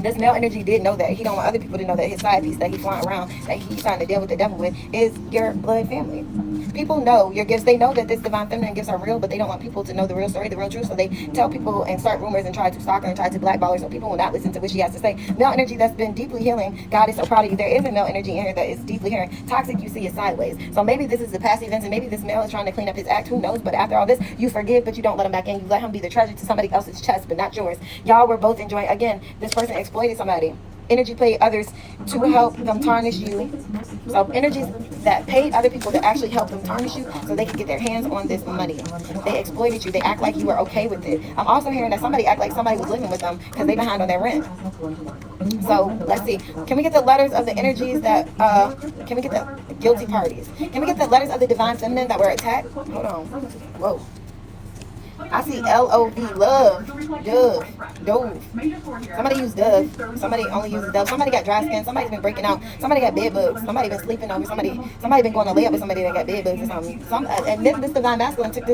This male energy did know that. He don't want other people to know that his side piece that he flying around, that he's trying to deal with the devil with, is your blood family. People know your gifts. They know that this divine feminine gifts are real, but they don't want people to know the real story, the real truth. So they tell people and start rumors and try to stalk her and try to blackball her, so people will not listen to what she has to say. Male energy that's been deeply healing. God is so proud of you. There is a male energy in here that is deeply healing. Toxic, you see it sideways. So maybe this is the past events, and maybe this male is trying to clean up his act. Who knows? But after all this, you forgive, but you don't let him back in. You let him be the treasure to somebody else's chest, but not yours. Y'all were both enjoying. Again, this person exploited somebody. Energy paid others to help them tarnish you. So energies that paid other people to actually help them tarnish you so they could get their hands on this money. They exploited you. They act like you were okay with it. I'm also hearing that somebody act like somebody was living with them because they behind on their rent. So let's see. Can we get the letters of the energies that, can we get the guilty parties? Can we get the letters of the divine feminine that were attacked? Hold on. Whoa. I see L-O-V, love, dove. Somebody used dove. Somebody only uses dove. Somebody got dry skin. Somebody's been breaking out. Somebody got bed bugs. Somebody been sleeping over. Somebody been going to lay up with somebody that got bed bugs or something. And then this divine masculine took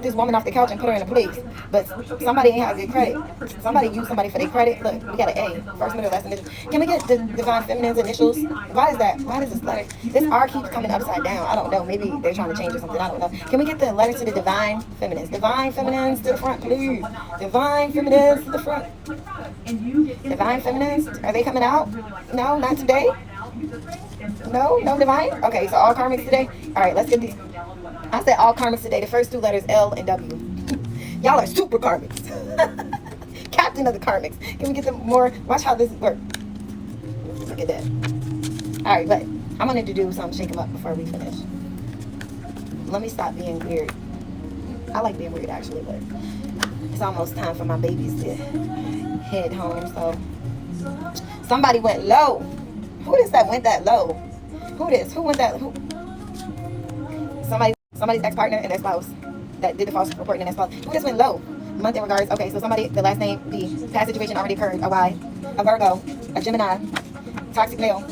this woman off the couch and put her in a place. But somebody ain't have good credit. Somebody used somebody for their credit. Look, we got an A. First, middle, last initial. Can we get the divine feminine's initials? Why is that? Why does this letter? This R keeps coming upside down. I don't know. Maybe they're trying to change or something. I don't know. Can we get the letter to the divine feminines? Divine feminines to the front, please. Divine feminines to the front. Divine feminines, are they coming out? No, not today. No divine. Okay, so all karmics today. All right, let's get these. I said all karmics today. The first two letters, L and W. Y'all are super karmics. Captain of the karmics. Can we get them more? Watch how this works. Look at that. All right, but I'm gonna do some shake them up before we finish. Let me stop being weird. I like being weird actually, but it's almost time for my babies to head home. So somebody went low. Who is that went that low? Who went that? Who? Somebody's ex-partner and their spouse that did the false reporting and their spouse. Who just went low? Month in regards. Okay, so somebody, the last name, the past situation already occurred. A Y, a Virgo, a Gemini, toxic male,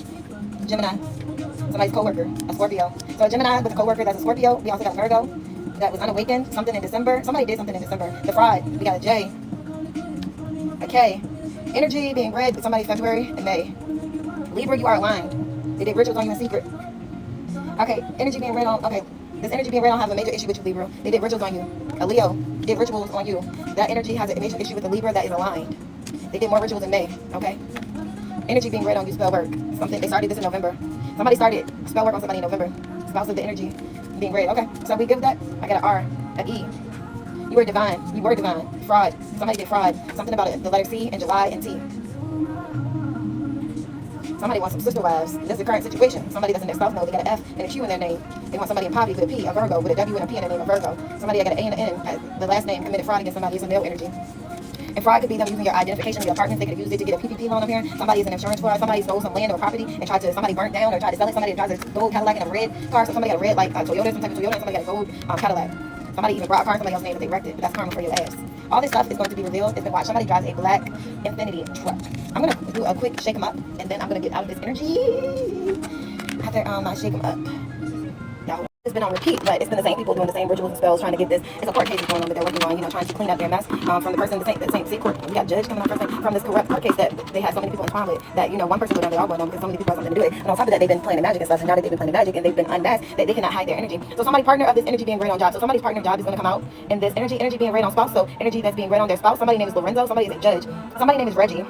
Gemini, somebody's co-worker, a Scorpio. So a Gemini with a co-worker that's a Scorpio. We also got a Virgo that was unawakened, something in December. Somebody did something in December. The fraud, we got a J, a K. Energy being read with somebody February and May. Libra, you are aligned. They did rituals on you in secret. Okay, energy being read on, okay. This energy being read on has a major issue with you, Libra. They did rituals on you. A Leo did rituals on you. That energy has a major issue with the Libra that is aligned. They did more rituals in May, okay? Energy being read on you, spell work. Something, they started this in November. Somebody started spell work on somebody in November. Spouse of the energy being read. Okay, so we good with that? I got an R, an E. You were divine. You were divine. Fraud. Somebody did fraud. Something about it. The letter C in July and T. Somebody wants some sister wives. This is the current situation. Somebody doesn't their spouse know they got an F and a Q in their name. They want somebody in poverty with a P, a Virgo, with a W and a P in their name, a Virgo. Somebody that got an A and an N, the last name committed fraud against somebody using male energy. And fraud could be them using your identification of your apartments. They could have used it to get a PPP loan up here. Somebody is an insurance fraud. Somebody stole some land or property and somebody burnt down or tried to sell it. Somebody drives a gold Cadillac in a red car. So somebody got a red, like a Toyota, some type of Toyota, and somebody got a gold Cadillac. Somebody even brought a car in somebody else's name that they wrecked it, but that's karma for your ass. All this stuff is going to be revealed. It's been watched. Somebody drives a black Infinity truck. I'm going to do a quick shake them up, and then I'm going to get out of this energy after I shake them up. Y'all, it's been on repeat, but it's been the same people doing the same rituals and spells trying to get this. It's a court case going on that they're working on, trying to clean up their mess from the person, the same court. We got judge coming on first from this corrupt court case that they had so many people in with, that, one person would have, they all going on because so many people have something to do it. And on top of that, they've been playing magic and stuff, and now that they've been playing magic and they've been unmasked, that they cannot hide their energy. So somebody's partner of this energy being read on job. So somebody's partner job is going to come out in this energy being read on spouse. So energy that's being read on their spouse. Somebody's name is Lorenzo. Somebody is a judge. Somebody's name is Reggie.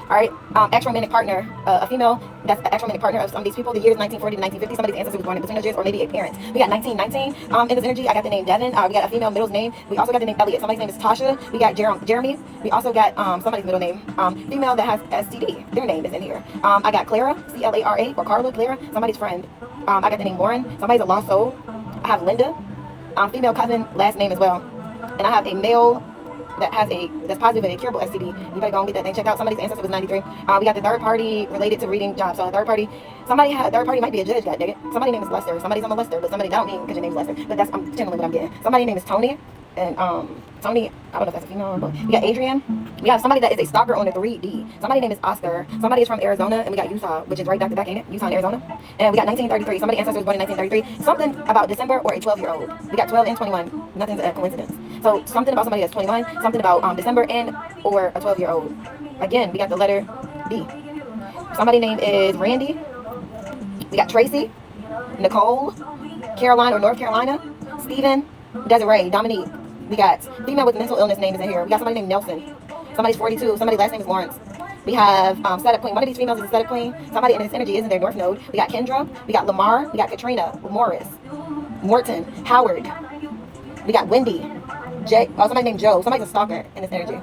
All right, ex-romantic partner, a female that's an ex-romantic partner of some of these people. The years 1940 to 1950. Somebody's ancestor was born in between those years, or maybe a parent. We got 1919 in this energy. I got the name Devin. We got a female middle's name. We also got the name Elliot. Somebody's name is Tasha. We got Jeremy. We also got somebody's middle name. Female that has STD. Their name is in here. I got Clara, C-L-A-R-A, or Carla, Clara. Somebody's friend. I got the name Lauren. Somebody's a lost soul. I have Linda. Female cousin, last name as well. And I have a male that's positive and a curable STD. You better go and get that thing checked out. Somebody's ancestor was 93. We got the third party related to reading jobs. So a third party, third party might be a judge, god dang it. Somebody's name is Lester. Somebody's on the Lester, but somebody, I don't mean because your name's Lester. But that's, I'm channeling what I'm getting. Somebody's name is Tony. And Tony, I don't know if that's a female, but we got Adrian. We have somebody that is a stalker on the 3D. Somebody's name is Oscar. Somebody is from Arizona, and we got Utah, which is right back to back, ain't it? Utah and Arizona. And we got 1933. Somebody's ancestor was born in 1933. Something about December or a 12-year-old. We got 12 and 21. Nothing's a coincidence. So something about somebody that's 21. Something about December and or a 12-year-old. Again, we got the letter B. Somebody's name is Randy. We got Tracy, Nicole, Caroline or North Carolina, Stephen, Desiree, Dominique. We got female with mental illness name is in here. We got somebody named Nelson. Somebody's 42. Somebody's last name is Lawrence. We have setup queen. One of these females is a setup queen. Somebody in this energy is in their north node. We got Kendra. We got Lamar. We got Katrina, Morris, Morton, Howard. We got Wendy, Jay. Oh, somebody named Joe. Somebody's a stalker in this energy.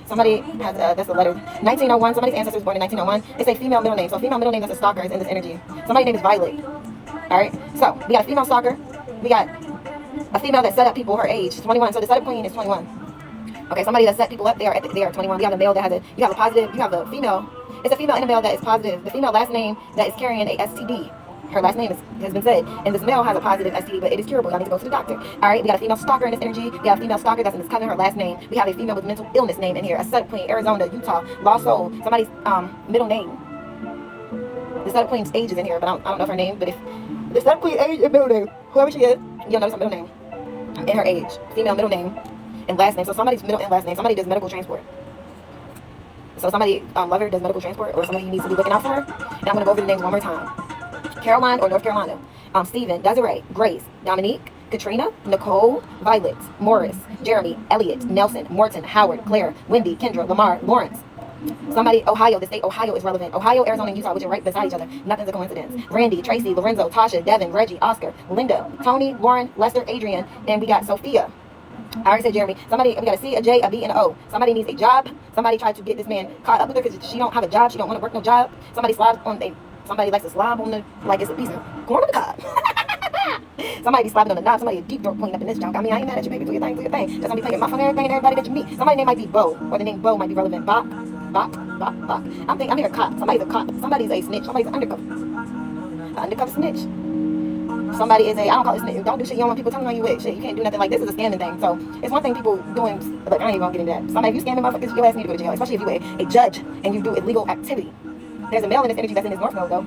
Somebody has that's the letter 1901. Somebody's ancestor was born in 1901. It's a female middle name. So female middle name that's a stalker is in this energy. Somebody's name is Violet. All right. So we got a female stalker. We got a female that set up people her age, 21. So the setup queen is 21. Okay, somebody that set people up, they are 21. We have a male that has you have a positive, you have a female. It's a female and a male that is positive. The female last name that is carrying a STD. Her last name has been said. And this male has a positive STD, but it is curable. Y'all need to go to the doctor. All right, we got a female stalker in this energy. We got a female stalker that's in this coven, her last name. We have a female with mental illness name in here. A setup queen, Arizona, Utah, Lost Soul. Somebody's middle name. The setup queen's age is in here, but I don't know if her name. But if the setup queen age and middle name, whoever she is, you'll notice her middle name. In her age, female middle name and last name. So somebody's middle and last name. Somebody does medical transport. So somebody lover does medical transport, or somebody needs to be looking out for her. And I'm gonna go over the names one more time. Caroline or North Carolina. Stephen, Desiree, Grace, Dominique, Katrina, Nicole, Violet, Morris, Jeremy, Elliot, Nelson, Morton, Howard, Claire, Wendy, Kendra, Lamar, Lawrence. Somebody, Ohio, the state Ohio is relevant. Ohio, Arizona, and Utah, which are right beside each other. Nothing's a coincidence. Randy, Tracy, Lorenzo, Tasha, Devin, Reggie, Oscar, Linda, Tony, Lauren, Lester, Adrian, and we got Sophia. I already said Jeremy. Somebody, we got a C, a J, a B, and an O. Somebody needs a job. Somebody tried to get this man caught up with her because she don't have a job. She don't want to work no job. Somebody likes to slob on the, like it's a piece of corn on the cob. Somebody be slobbing on the knob. Somebody a deep throat cleaning up in this junk. I mean, I ain't mad at you, baby. Do your thing, do your thing. Just gonna be playing my phone and everything and everybody that you meet. Somebody's name might be Bo, or the name Bo might be relevant. Bop. I'm here a cop. Somebody's a cop. Somebody's a snitch. Somebody's an undercover. An undercover snitch. Somebody is a, I don't call it snitch. Don't do shit you don't want people telling on you with. Shit, you can't do nothing like this. Is a scamming thing. So it's one thing people doing, but I ain't even gonna get into that. Somebody, if you scamming motherfuckers, your ass need to go to jail. Especially if you a judge and you do illegal activity. There's a male in this energy that's in his north node though.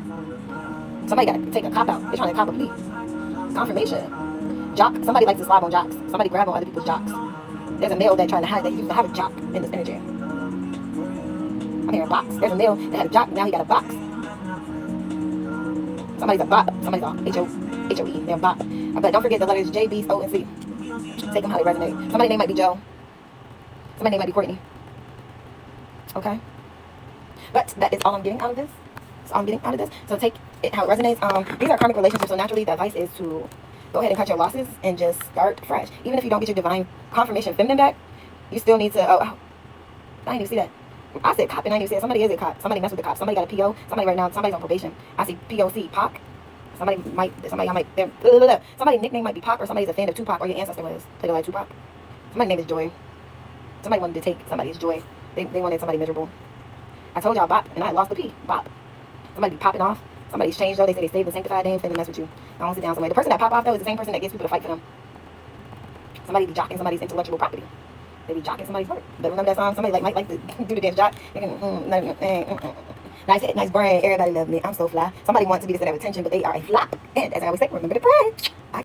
Somebody gotta take a cop out. They're trying to cop a plea. Confirmation. Jock. Somebody likes to slob on jocks. Somebody grab on other people's jocks. There's a male that trying to hide that he used to have a jock in this energy. I'm hearing box. There's a male that had a jock, now he got a box. Somebody's a bop. Somebody's a H-O-E. They're a bop. But don't forget the letters J, B, O, and C. Take them how they resonate. Somebody's name might be Joe. Somebody's name might be Courtney. Okay? But that is all I'm getting out of this. That's all I'm getting out of this. So take it how it resonates. These are karmic relationships, so naturally the advice is to go ahead and cut your losses and just start fresh. Even if you don't get your divine confirmation feminine back, you still need to, I didn't even see that. I said cop and I didn't even see it. Somebody is a cop. Somebody messed with the cop. Somebody got a PO. Somebody right now, somebody's on probation. I see POC, Pac. Somebody nickname might be Pac, or somebody's a fan of Tupac, or your ancestor was played like Tupac. Somebody's name is Joy. Somebody wanted to take somebody's joy. They wanted somebody miserable. I told y'all bop, and I lost the P. Bop. Somebody be popping off. Somebody's changed though. They say they saved the sanctified. They ain't finna mess with you. I don't sit down somewhere. The person that pop off though is the same person that gets people to fight for them. Somebody be jocking somebody's intellectual property. They be jocking somebody's work. But remember that song? Somebody might like to do the dance jock. Nice head, nice brain. Everybody love me. I'm so fly. Somebody wants to be the center of attention, but they are a flop. And as I always say, remember to pray.